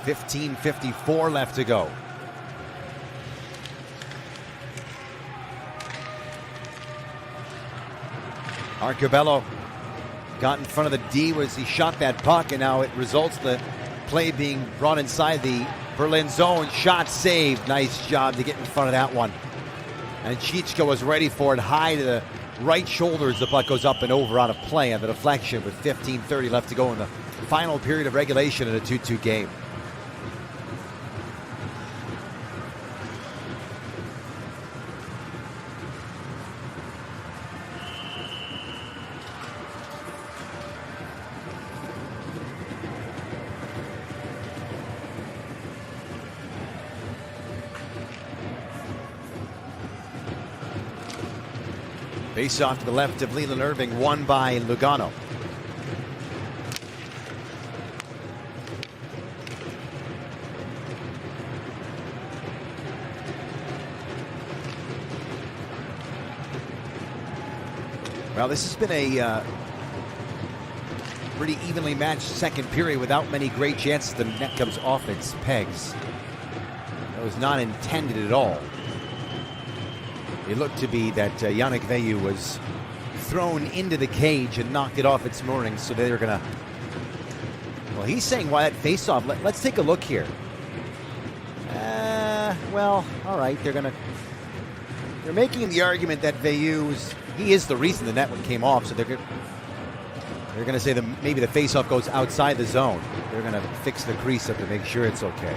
15:54 left to go. Arcabello got in front of the D as he shot that puck, and now it results the play being brought inside the Berlin zone. Shot saved. Nice job to get in front of that one. And Chichka was ready for it, high to the right shoulder as the puck goes up and over on a play on the deflection with 15:30 left to go in the final period of regulation in a 2-2 game. Face off to the left of Leland Irving, won by Lugano. Well, this has been a pretty evenly matched second period without many great chances. The net comes off its pegs. That was not intended at all. It looked to be that Yannick Veilleux was thrown into the cage and knocked it off its moorings, so they're going to... Well, he's saying why that face-off. Let's take a look here. Well, all right, they're making the argument that Veilleux he is the reason the net one came off, so they're going to say that maybe the faceoff goes outside the zone. They're going to fix the crease up to make sure it's okay.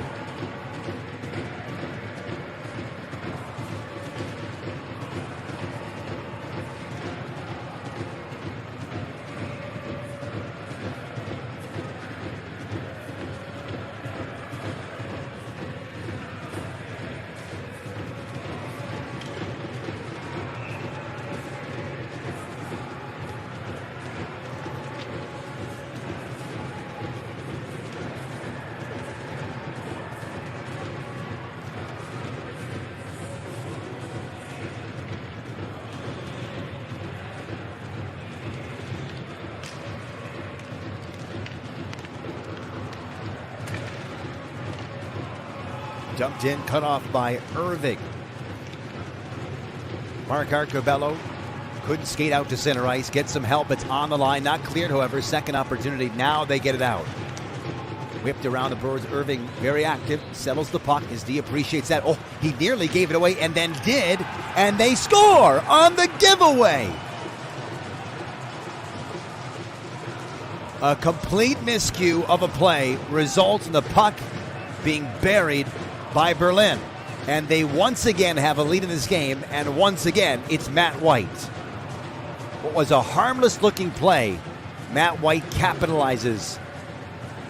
Dumped in, cut off by Irving. Mark Arcobello couldn't skate out to center ice, get some help. It's on the line, not cleared, however. Second opportunity, now they get it out. Whipped around the boards, Irving very active, settles the puck. His D appreciates that. Oh, he nearly gave it away and then did, and they score on the giveaway. A complete miscue of a play results in the puck being buried by Berlin. And they once again have a lead in this game, and once again, it's Matt White. What was a harmless-looking play, Matt White capitalizes.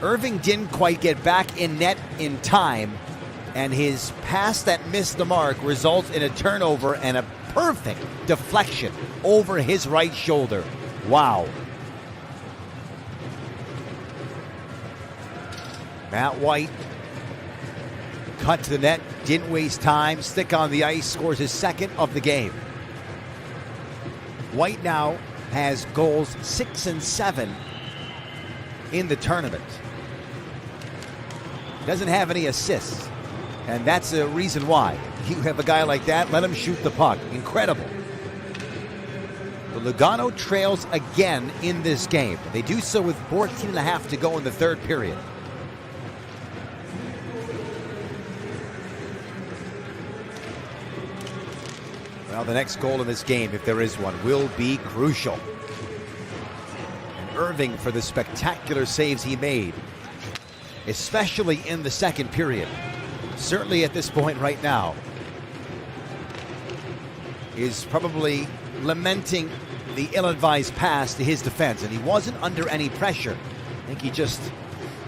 Irving didn't quite get back in net in time, and his pass that missed the mark results in a turnover and a perfect deflection over his right shoulder. Wow. Matt White cut to the net, didn't waste time, stick on the ice, scores his second of the game. White now has goals 6 and 7 in the tournament. Doesn't have any assists, and that's the reason why. You have a guy like that, let him shoot the puck. Incredible. The Lugano trails again in this game. They do so with 14 and a half to go in the third period. Well, the next goal in this game, if there is one, will be crucial. And Irving for the spectacular saves he made, especially in the second period. Certainly at this point right now, is probably lamenting the ill-advised pass to his defense, and he wasn't under any pressure. I think he just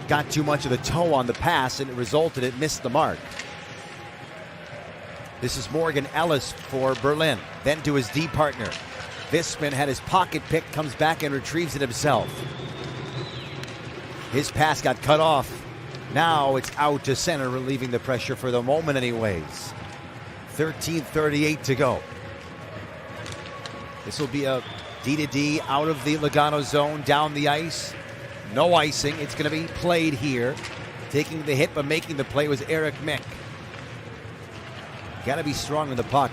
got too much of the toe on the pass, and it resulted, it missed the mark. This is Morgan Ellis for Berlin. Then to his D partner. Visman had his pocket picked, comes back and retrieves it himself. His pass got cut off. Now it's out to center, relieving the pressure for the moment anyways. 13:38 to go. This will be a D-to-D out of the Lugano zone, down the ice. No icing. It's going to be played here. Taking the hit but making the play was Eric Mick. Got to be strong in the puck.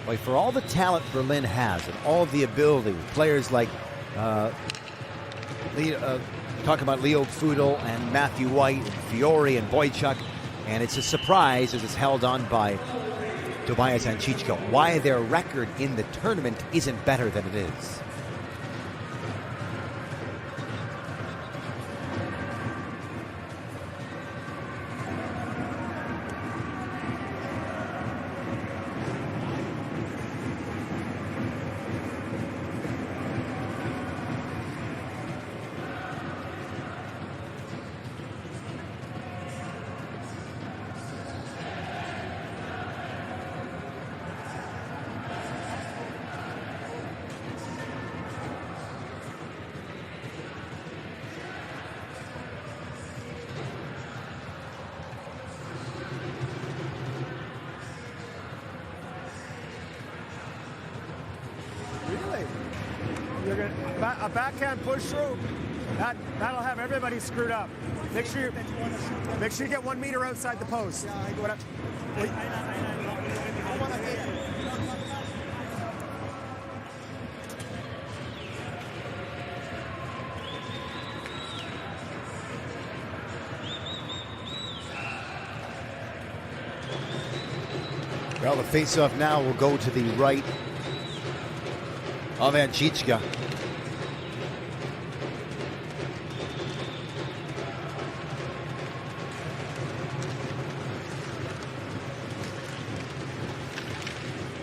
Like, for all the talent Berlin has and all of the ability, players like talk about Leo Fudel and Matthew White and Fiore and Boychuk, and it's a surprise as it's held on by Tobias Anchichko why their record in the tournament isn't better than it is. A backhand push through, that'll have everybody screwed up. Make sure you get 1 meter outside the post. Well, the faceoff now will go to the right of Anchichka.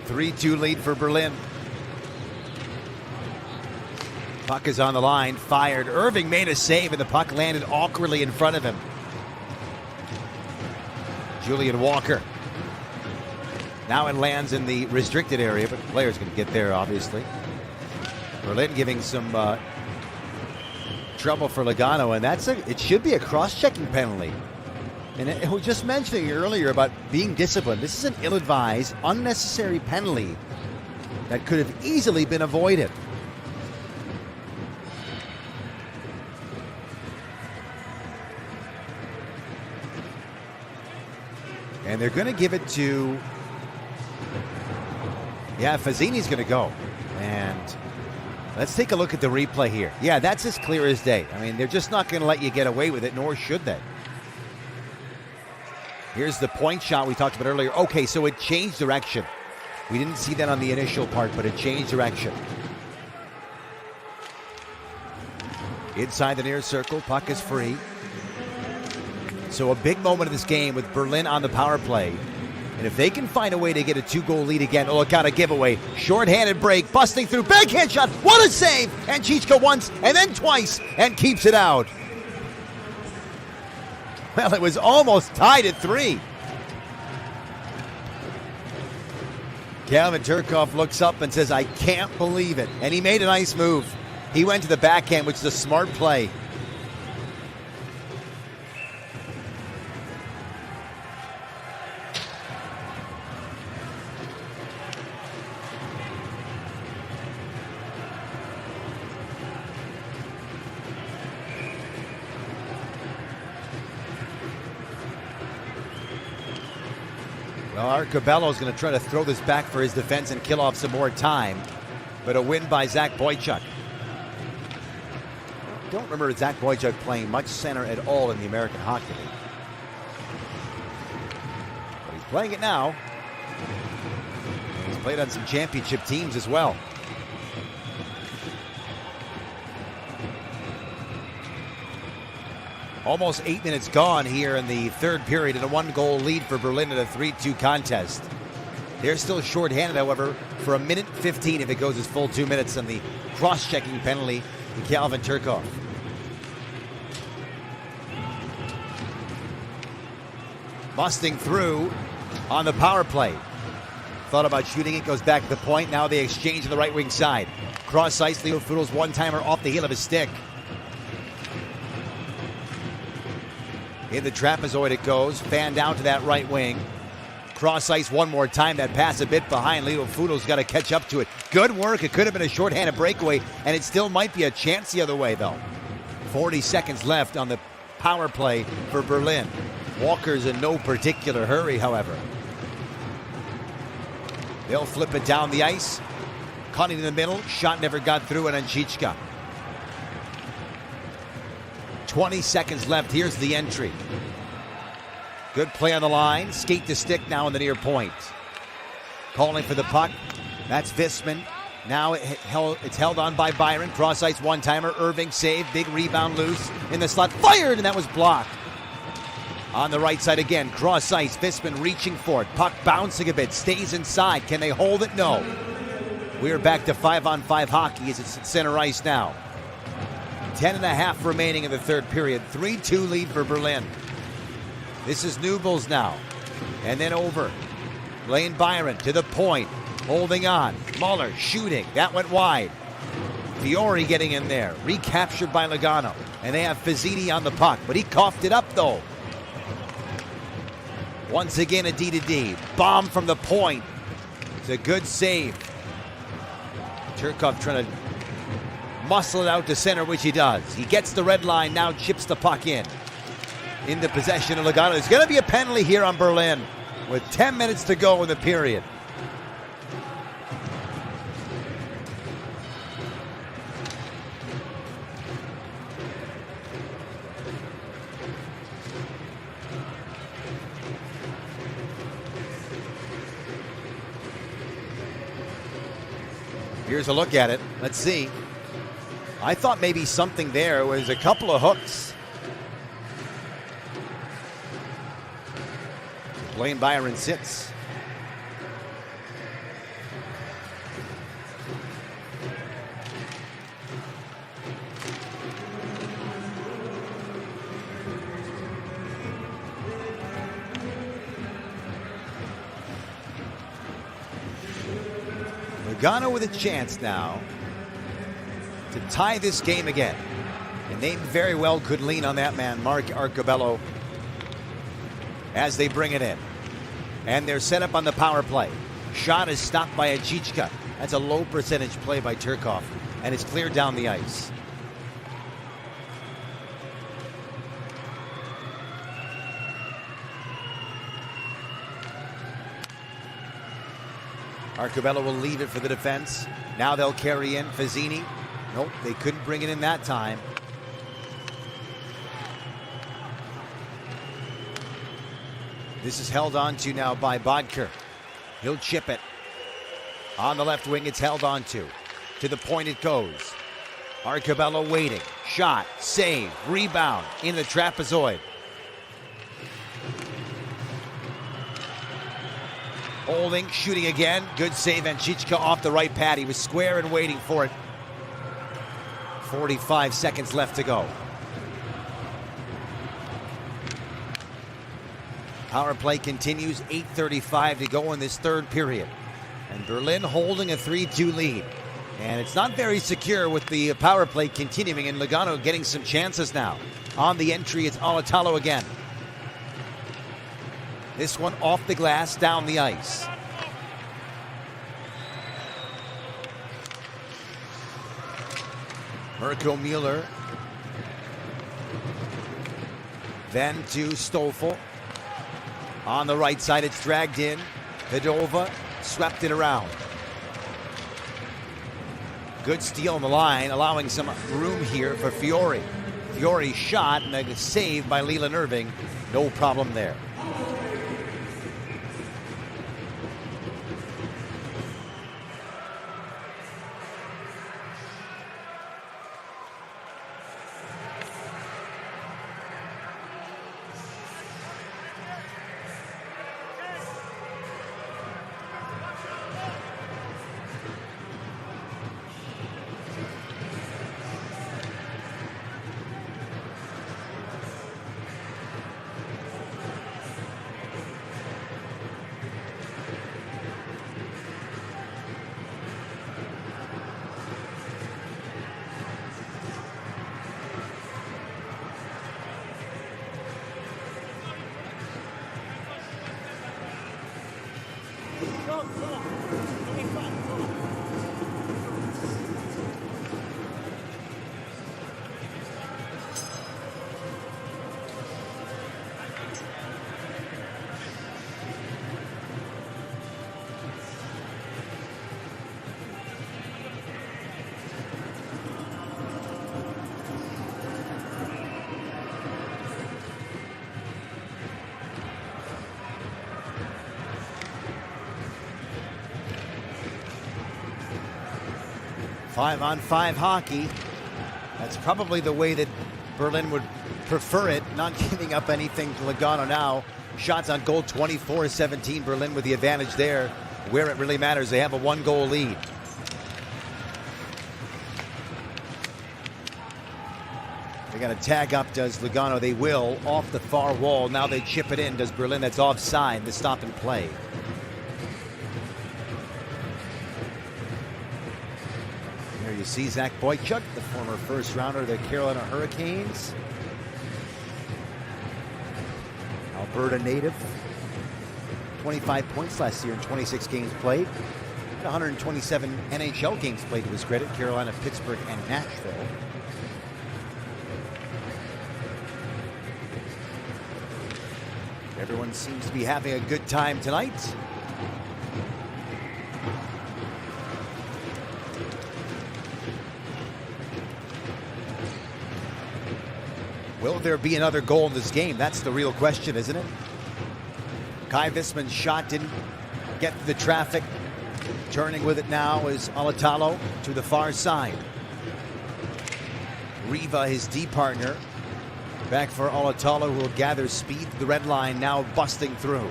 Three-2 lead for Berlin. Puck is on the line, fired. Irving made a save, and the puck landed awkwardly in front of him. Julian Walker. Now it lands in the restricted area, but the player's going to get there, obviously. Berlin giving some trouble for Lugano, and it should be a cross-checking penalty. And we just mentioned earlier about being disciplined. This is an ill-advised, unnecessary penalty that could have easily been avoided. And they're going to give it to... Yeah, Fazzini's going to go. And let's take a look at the replay here. Yeah, that's as clear as day. I mean, they're just not going to let you get away with it, nor should they. Here's the point shot we talked about earlier. Okay, so it changed direction. We didn't see that on the initial part, but it changed direction. Inside the near circle, puck is free. So a big moment of this game with Berlin on the power play. And if they can find a way to get a 2-goal lead again, oh, it got a giveaway. Short-handed break, busting through, backhand shot. What a save! And Chichka once and then twice and keeps it out. Well, it was almost tied at 3. Calvin Turkov looks up and says, I can't believe it. And he made a nice move. He went to the backhand, which is a smart play. Well, Art Cabello's going to try to throw this back for his defense and kill off some more time. But a win by Zach Boychuk. I don't remember Zach Boychuk playing much center at all in the American Hockey League. But he's playing it now. He's played on some championship teams as well. Almost 8 minutes gone here in the third period, and a 1-goal lead for Berlin in a 3-2 contest. They're still shorthanded, however, for 1:15 if it goes its full 2 minutes on the cross-checking penalty to Calvin Turkov. Busting through on the power play. Thought about shooting it, goes back to the point. Now they exchange on the right wing side. Cross ice, Leo Fudel's one-timer off the heel of his stick. In the trapezoid it goes, fan down to that right wing. Cross ice one more time, that pass a bit behind. Leo Fudel's got to catch up to it. Good work, it could have been a shorthanded breakaway, and it still might be a chance the other way though. 40 seconds left on the power play for Berlin. Walker's in no particular hurry, however. They'll flip it down the ice. Cutting in the middle, shot never got through, and Anchichka. 20 seconds left. Here's the entry. Good play on the line. Skate to stick now in the near point. Calling for the puck. That's Visman. Now it's held on by Byron. Cross ice one-timer. Irving save. Big rebound loose in the slot. Fired, and that was blocked. On the right side again. Cross ice. Visman reaching for it. Puck bouncing a bit. Stays inside. Can they hold it? No. We're back to 5-on-5 hockey as it's at center ice now. 10.5 remaining in the third period. 3-2 lead for Berlin. This is Newbills now. And then over. Blaine Byron to the point. Holding on. Muller shooting. That went wide. Fiore getting in there. Recaptured by Lugano. And they have Fazzini on the puck. But he coughed it up though. Once again a D-to-D. Bomb from the point. It's a good save. Turkov trying to muscle it out to center, which he does. He gets the red line, now chips the puck in. Into possession of Lugano. There's going to be a penalty here on Berlin with 10 minutes to go in the period. Here's a look at it. Let's see. I thought maybe something there was a couple of hooks. Blaine Byron sits. Lugano with a chance now to tie this game again. And they very well could lean on that man, Mark Arcobello, as they bring it in. And they're set up on the power play. Shot is stopped by Achichka. That's a low percentage play by Turkov. And it's cleared down the ice. Arcobello will leave it for the defense. Now they'll carry in Fazzini. Nope, they couldn't bring it in that time. This is held on to now by Bodker. He'll chip it. On the left wing, it's held on to. To the point it goes. Arcobello waiting. Shot, save, rebound in the trapezoid. Holding, shooting again. Good save, and Chichka off the right pad. He was square and waiting for it. 45 seconds left to go. Power play continues. 8:35 to go in this third period. And Berlin holding a 3-2 lead. And it's not very secure with the power play continuing, and Lugano getting some chances now. On the entry, it's Alatalo again. This one off the glass, down the ice. Mirko Mueller. Then to Stoffel. On the right side, it's dragged in. Hedova swept it around. Good steal on the line, allowing some room here for Fiore. Fiore shot and a save by Leland Irving. No problem there. Five-on-five hockey. That's probably the way that Berlin would prefer it, not giving up anything to Lugano now. Shots on goal, 24-17. Berlin with the advantage there. Where it really matters, they have a one-goal lead. They got to tag up, does Lugano? They will, off the far wall. Now they chip it in. Does Berlin? That's offside. The stop and play. There you see Zach Boychuk, the former first rounder of the Carolina Hurricanes. Alberta native. 25 points last year in 26 games played. 127 NHL games played to his credit. Carolina, Pittsburgh, and Nashville. Everyone seems to be having a good time tonight. Will there be another goal in this game? That's the real question, isn't it? Kai Visman's shot didn't get the traffic. Turning with it now is Alatalo to the far side. Riva, his D partner. Back for Alatalo, who will gather speed. The red line now busting through.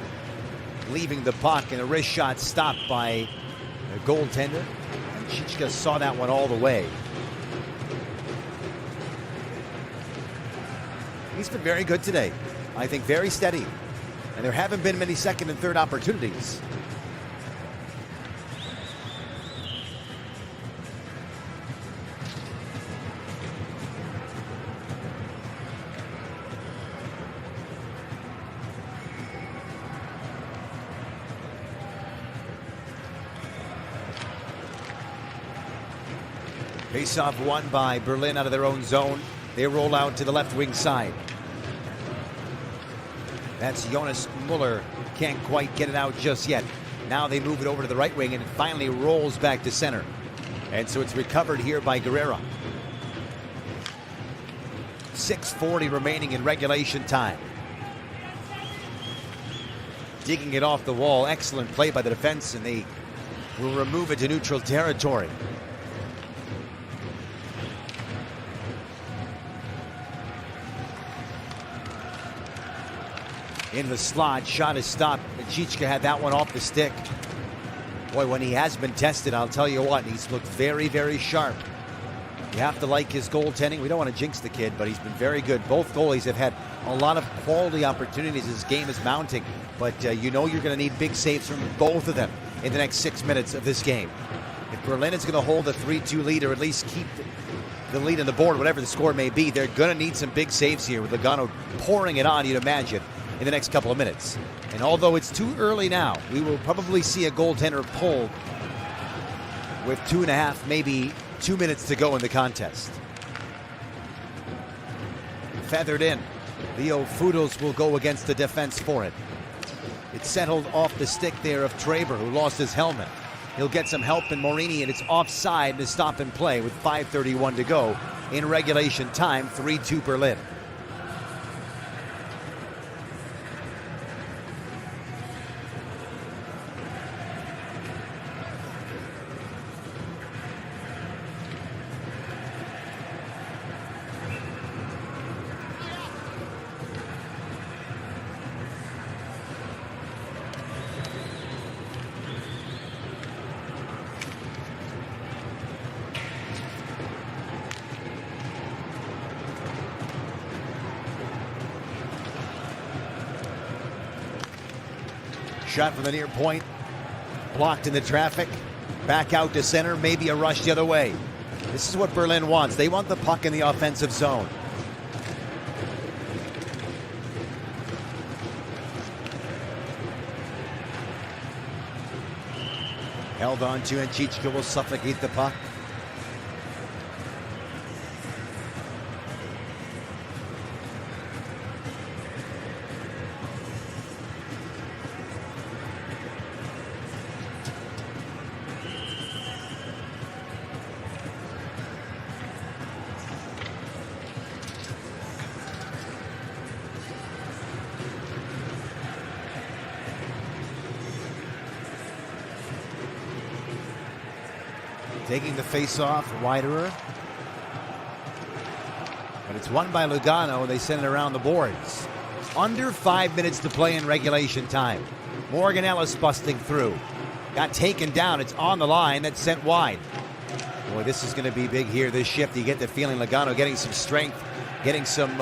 Leaving the puck, and a wrist shot stopped by the goaltender. And Chichka saw that one all the way. He's been very good today. I think very steady. And there haven't been many second and third opportunities. Face-off won by Berlin out of their own zone. They roll out to the left wing side. That's Jonas Muller. Can't quite get it out just yet. Now they move it over to the right wing, and it finally rolls back to center. And so it's recovered here by Guerrero. 6:40 remaining in regulation time. Digging it off the wall. Excellent play by the defense, and they will remove it to neutral territory. In the slot, shot is stopped. Chichka had that one off the stick. Boy, when he has been tested, I'll tell you what, he's looked very, very sharp. You have to like his goaltending. We don't want to jinx the kid, but he's been very good. Both goalies have had a lot of quality opportunities as game is mounting. But you know you're going to need big saves from both of them in the next 6 minutes of this game. If Berlin is going to hold a 3-2 lead, or at least keep the lead on the board, whatever the score may be, they're going to need some big saves here with Lugano pouring it on, you'd imagine, in the next couple of minutes. And although it's too early now, we will probably see a goaltender pull with 2.5, maybe 2 minutes to go in the contest. Feathered in. Leo Fudos will go against the defense for it. It's settled off the stick there of Traber, who lost his helmet. He'll get some help in Morini, and it's offside to stop and play with 5:31 to go in regulation time. 3-2 Berlin. Shot from the near point, blocked in the traffic, back out to center, maybe a rush the other way. This is what Berlin wants. They want the puck in the offensive zone. Held on to, and Chichka will suffocate the puck. Taking the face-off, Widerer. But it's won by Lugano. They send it around the boards. Under 5 minutes to play in regulation time. Morgan Ellis busting through. Got taken down. It's on the line. That's sent wide. Boy, this is going to be big here, this shift. You get the feeling Lugano getting some strength, getting some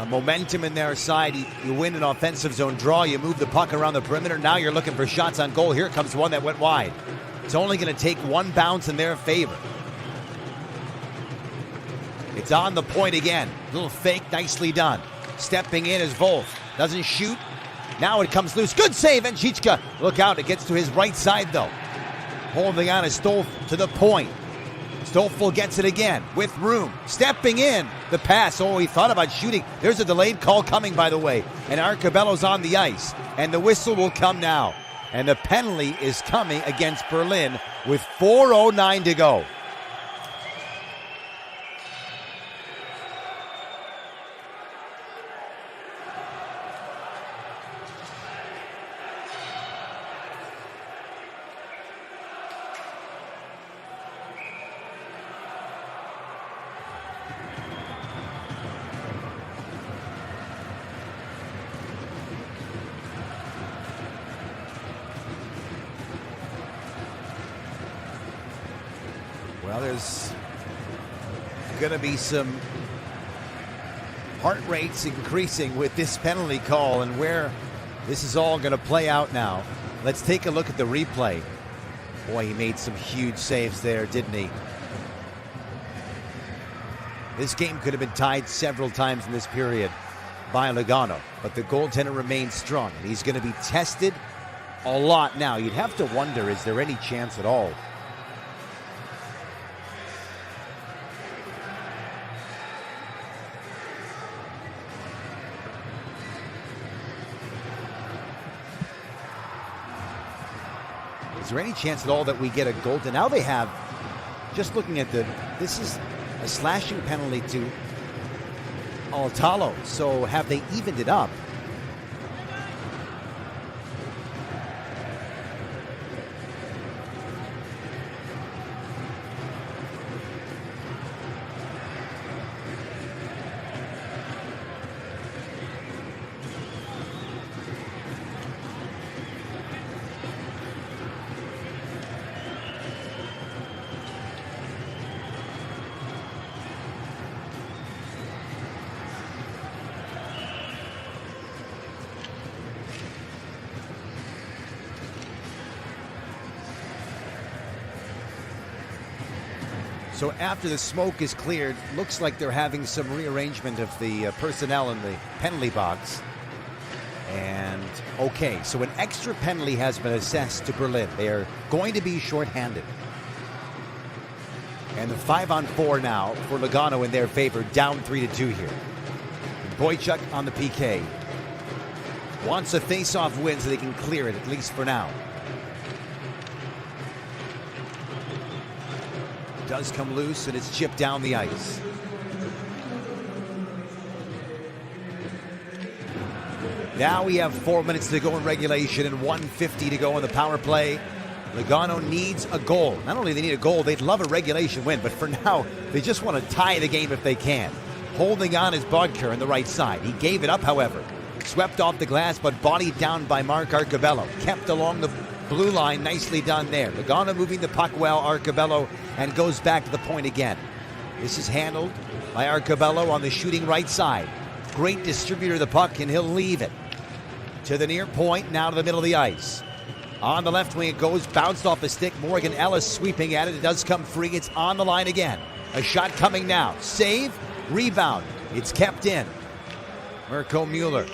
momentum in their side. You win an offensive zone draw. You move the puck around the perimeter. Now you're looking for shots on goal. Here comes one that went wide. It's only going to take one bounce in their favor. It's on the point again. Little fake, nicely done. Stepping in is Wolf. Doesn't shoot. Now it comes loose. Good save, and Chichka. Look out, it gets to his right side, though. Holding on is Stolf to the point. Stoffel gets it again with room. Stepping in. The pass. Oh, he thought about shooting. There's a delayed call coming, by the way. And Arcabello's on the ice. And the whistle will come now. And the penalty is coming against Berlin with 4:09 to go. Well, there's going to be some heart rates increasing with this penalty call and where this is all going to play out now. Let's take a look at the replay. Boy, he made some huge saves there, didn't he? This game could have been tied several times in this period by Lugano, but the goaltender remains strong. And he's going to be tested a lot now. You'd have to wonder, is there any chance at all? Is there any chance at all that we get a goal? And now they have, just looking at this is a slashing penalty to Altalo. So have they evened it up? So after the smoke is cleared, looks like they're having some rearrangement of the personnel in the penalty box. And okay, so an extra penalty has been assessed to Berlin. They are going to be shorthanded. And the 5-on-4 now for Lugano in their favor, down 3-2 here. Boychuk on the PK. Wants a face-off win so they can clear it, at least for now. Does come loose and it's chipped down the ice. Now we have 4 minutes to go in regulation and 1:50 to go in the power play. Lugano needs a goal. Not only do they need a goal, they'd love a regulation win, but for now, they just want to tie the game if they can. Holding on is Bodker on the right side. He gave it up, however. Swept off the glass, but bodied down by Mark Arcabello. Kept along the blue line, nicely done there. Lugano moving the puck well, Arcabello, and goes back to the point again. This is handled by Arcabello on the shooting right side. Great distributor of the puck, and he'll leave it to the near point, now to the middle of the ice. On the left wing it goes, bounced off a stick. Morgan Ellis sweeping at it. It does come free. It's on the line again. A shot coming now. Save, rebound. It's kept in. Mirko Mueller.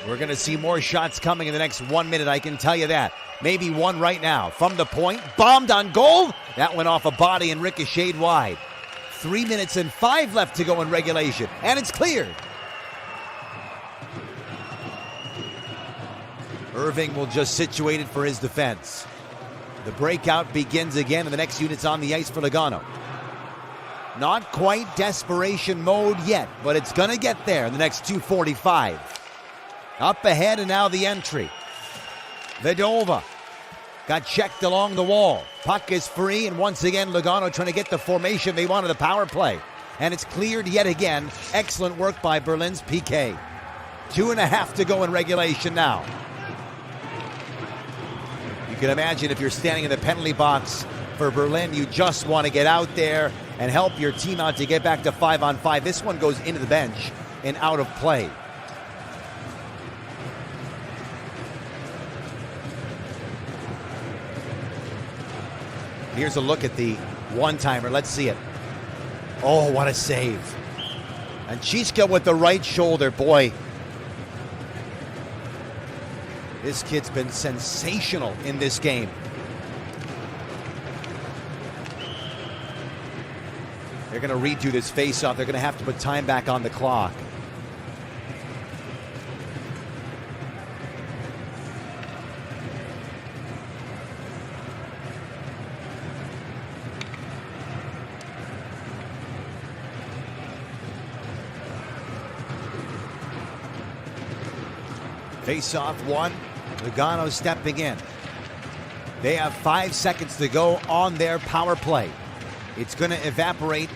We're going to see more shots coming in the next 1 minute, I can tell you that. Maybe one right now. From the point, bombed on goal. That went off a body and ricocheted wide. 3 minutes and 5 left to go in regulation, and it's cleared. Irving will just situate it for his defense. The breakout begins again, and the next unit's on the ice for Lugano. Not quite desperation mode yet, but it's going to get there in the next 2:45. Up ahead, and now the entry. Vedova got checked along the wall. Puck is free, and once again, Lugano trying to get the formation they wanted, the power play. And it's cleared yet again. Excellent work by Berlin's PK. 2.5 to go in regulation now. You can imagine if you're standing in the penalty box for Berlin, you just want to get out there and help your team out to get back to 5-on-5. This one goes into the bench and out of play. Here's a look at the one-timer. Let's see it. Oh, what a save. And Chiska with the right shoulder. Boy, this kid's been sensational in this game. They're going to redo this face-off. They're going to have to put time back on the clock. Face-off one. Lugano stepping in. They have 5 seconds to go on their power play. It's going to evaporate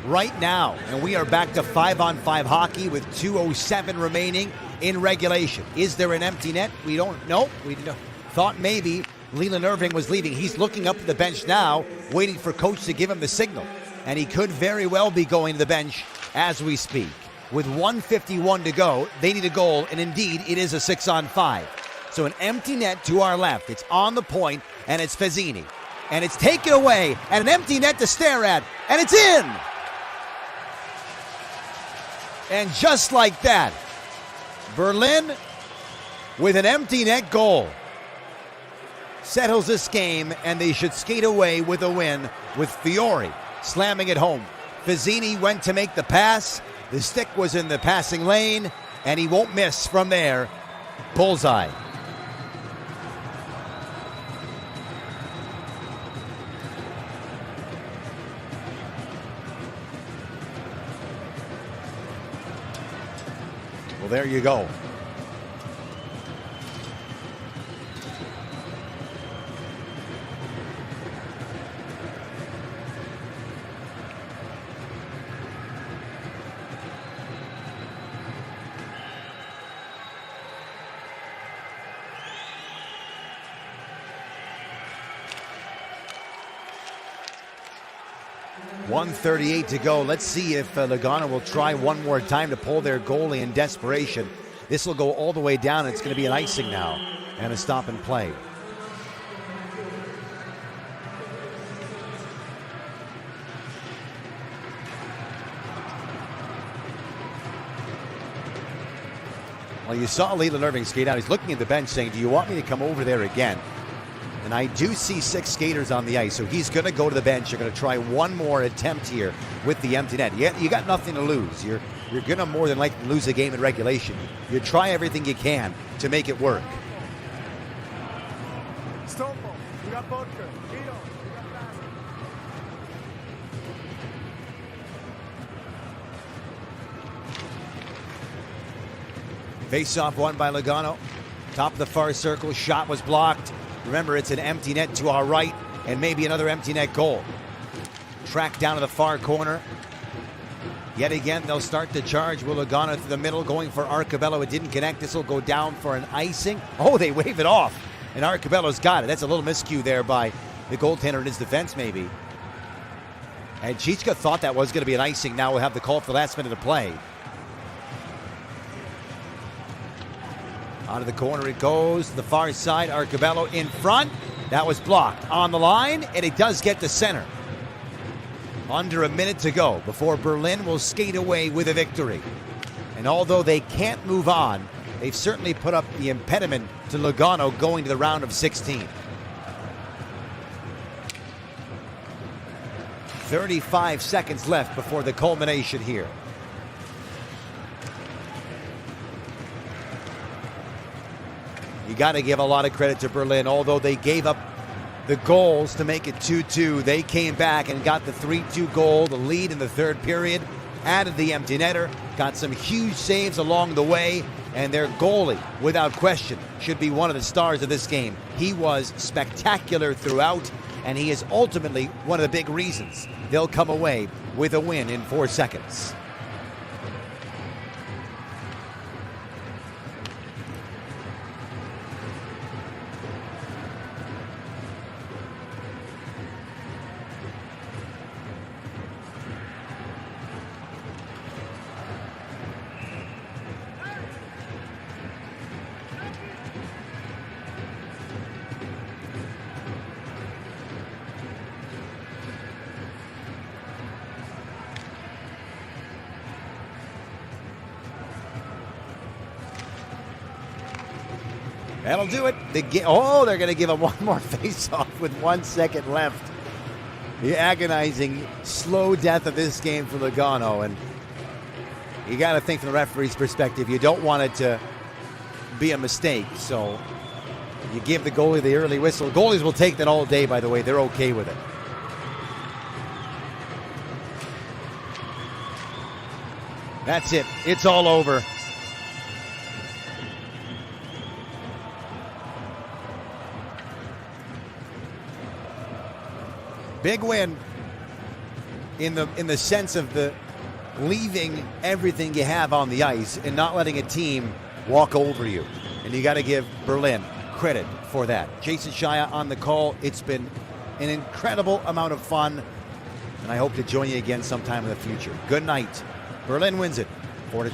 right now, and we are back to 5-on-5 hockey with 2:07 remaining in regulation. Is there an empty net? We don't know. We thought maybe Leland Irving was leaving. He's looking up at the bench now, waiting for coach to give him the signal. And he could very well be going to the bench as we speak. With 1:51 to go, they need a goal, and indeed, it is a 6-on-5. So an empty net to our left. It's on the point, and it's Fazzini. And it's taken away, and an empty net to stare at, and it's in! And just like that, Berlin with an empty net goal settles this game, and they should skate away with a win with Fiore slamming it home. Fazzini went to make the pass. The stick was in the passing lane, and he won't miss from there. Bullseye. Well, there you go. .138 to go. Let's see if Lugano will try one more time to pull their goalie in desperation. This will go all the way down. It's going to be an icing now and a stop and play. Well, you saw Leland Irving skate out. He's looking at the bench saying, do you want me to come over there again? And I do see 6 skaters on the ice, so he's going to go to the bench. You're going to try one more attempt here with the empty net. You got nothing to lose. You're going to more than likely lose a game in regulation. You try everything you can to make it work. Stopo, you got vodka. Vito, you got Face-off won by Lugano. Top of the far circle. Shot was blocked. Remember, it's an empty net to our right and maybe another empty net goal. Track down to the far corner. Yet again, they'll start the charge. Will Lugano to the middle, going for Arcabello. It didn't connect. This will go down for an icing. Oh, they wave it off. And Arcabello's got it. That's a little miscue there by the goaltender in his defense, maybe. And Chichka thought that was going to be an icing. Now we'll have the call for the last minute of play. Onto the corner it goes. To the far side, Arcabello in front. That was blocked. On the line, and it does get to center. Under a minute to go before Berlin will skate away with a victory. And although they can't move on, they've certainly put up the impediment to Lugano going to the round of 16. 35 seconds left before the culmination here. You got to give a lot of credit to Berlin. Although they gave up the goals to make it 2-2, they came back and got the 3-2 goal, the lead in the third period, added the empty netter, got some huge saves along the way, and their goalie, without question, should be one of the stars of this game. He was spectacular throughout, and he is ultimately one of the big reasons they'll come away with a win in 4 seconds. That'll do it. They're going to give him one more face-off with 1 second left. The agonizing, slow death of this game for Lugano. And you got to think from the referee's perspective, you don't want it to be a mistake. So you give the goalie the early whistle. Goalies will take that all day, by the way. They're okay with it. That's it. It's all over. Big win in the sense of the leaving everything you have on the ice and not letting a team walk over you. And you got to give Berlin credit for that. Jason Shia on the call. It's been an incredible amount of fun, and I hope to join you again sometime in the future. Good night. Berlin wins it 4-2.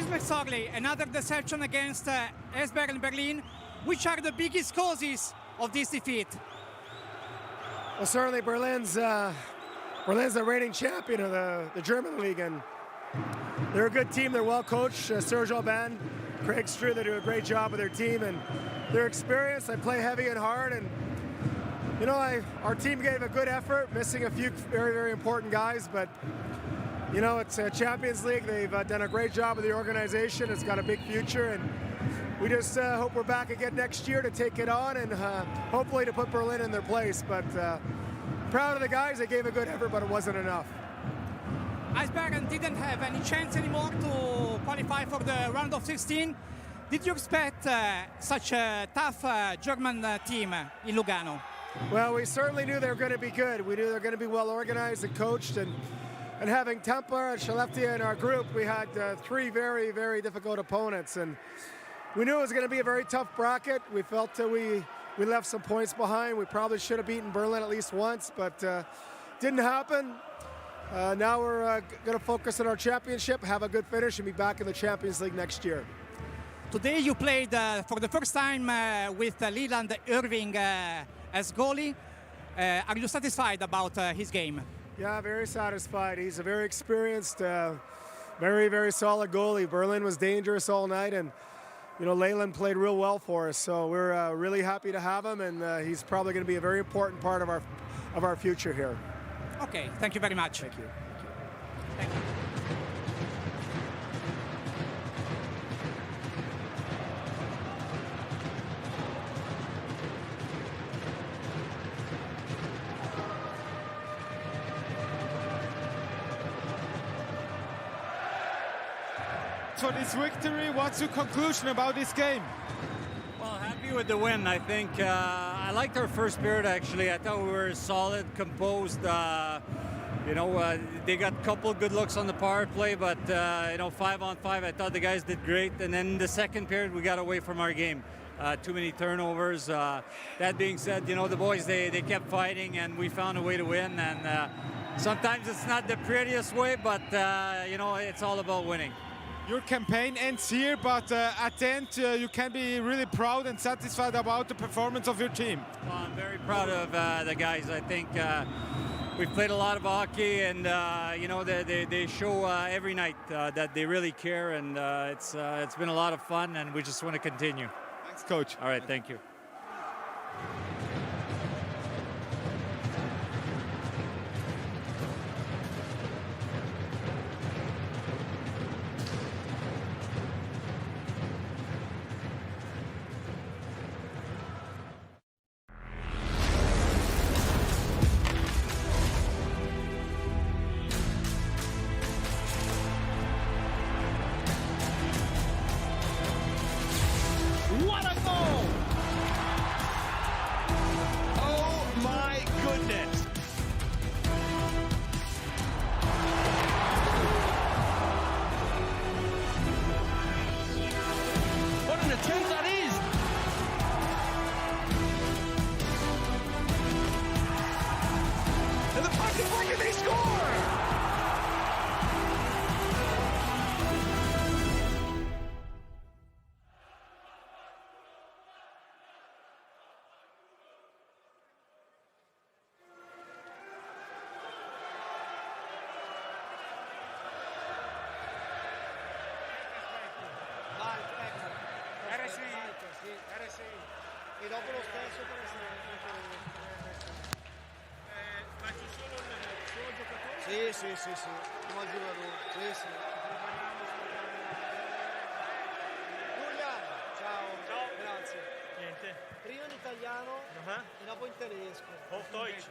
Mazzogli, another deception against Eisbären Berlin. Which are the biggest causes of this defeat? Well, certainly Berlin's the reigning champion of the German league, and they're a good team. They're well coached. Serge Aubin, Craig Strew, they do a great job with their team, and they're experienced. They play heavy and hard, and you know, our team gave a good effort, missing a few very, very important guys, but you know, it's a Champions League. They've done a great job with the organization. It's got a big future, and we just hope we're back again next year to take it on and hopefully to put Berlin in their place. But proud of the guys. They gave a good effort, but it wasn't enough. Eisbären didn't have any chance anymore to qualify for the round of 16. Did you expect such a tough German team in Lugano? Well, we certainly knew they were going to be good. We knew they were going to be well organized and coached, and having Templer and Skellefteå in our group, we had three very, very difficult opponents, and we knew it was going to be a very tough bracket. We felt we left some points behind. We probably should have beaten Berlin at least once, but didn't happen. Now we're going to focus on our championship, have a good finish, and be back in the Champions League next year. Today you played for the first time with Leland Irving as goalie. Are you satisfied about his game? Yeah, very satisfied. He's a very experienced, very, very solid goalie. Berlin was dangerous all night, and you know, Leyland played real well for us. So we're really happy to have him, and he's probably going to be a very important part of our future here. Okay, thank you very much. Thank you. Thank you. For this victory, what's your conclusion about this game? Well, happy with the win. I think I liked our first period, actually. I thought we were solid, composed. You know, they got a couple good looks on the power play, but you know, 5-on-5, I thought the guys did great. And then the second period, we got away from our game. Too many turnovers. That being said, you know, the boys, they kept fighting, and we found a way to win. And sometimes it's not the prettiest way, but you know, it's all about winning. Your campaign ends here, but at the end you can be really proud and satisfied about the performance of your team. Well, I'm very proud of the guys. I think we've played a lot of hockey, and you know they show every night that they really care, and it's been a lot of fun, and we just want to continue. Thanks, Coach. All right, thank you. What a goal! Oh my goodness! What an attempt that is! And the puck is breaking, they score! E dopo lo stesso per essere Ma ci sono solo giocatori? sì, come giocatore, sì. Giuliano, ciao, grazie. Niente. Prima in italiano e dopo in tedesco. Auf Deutsch.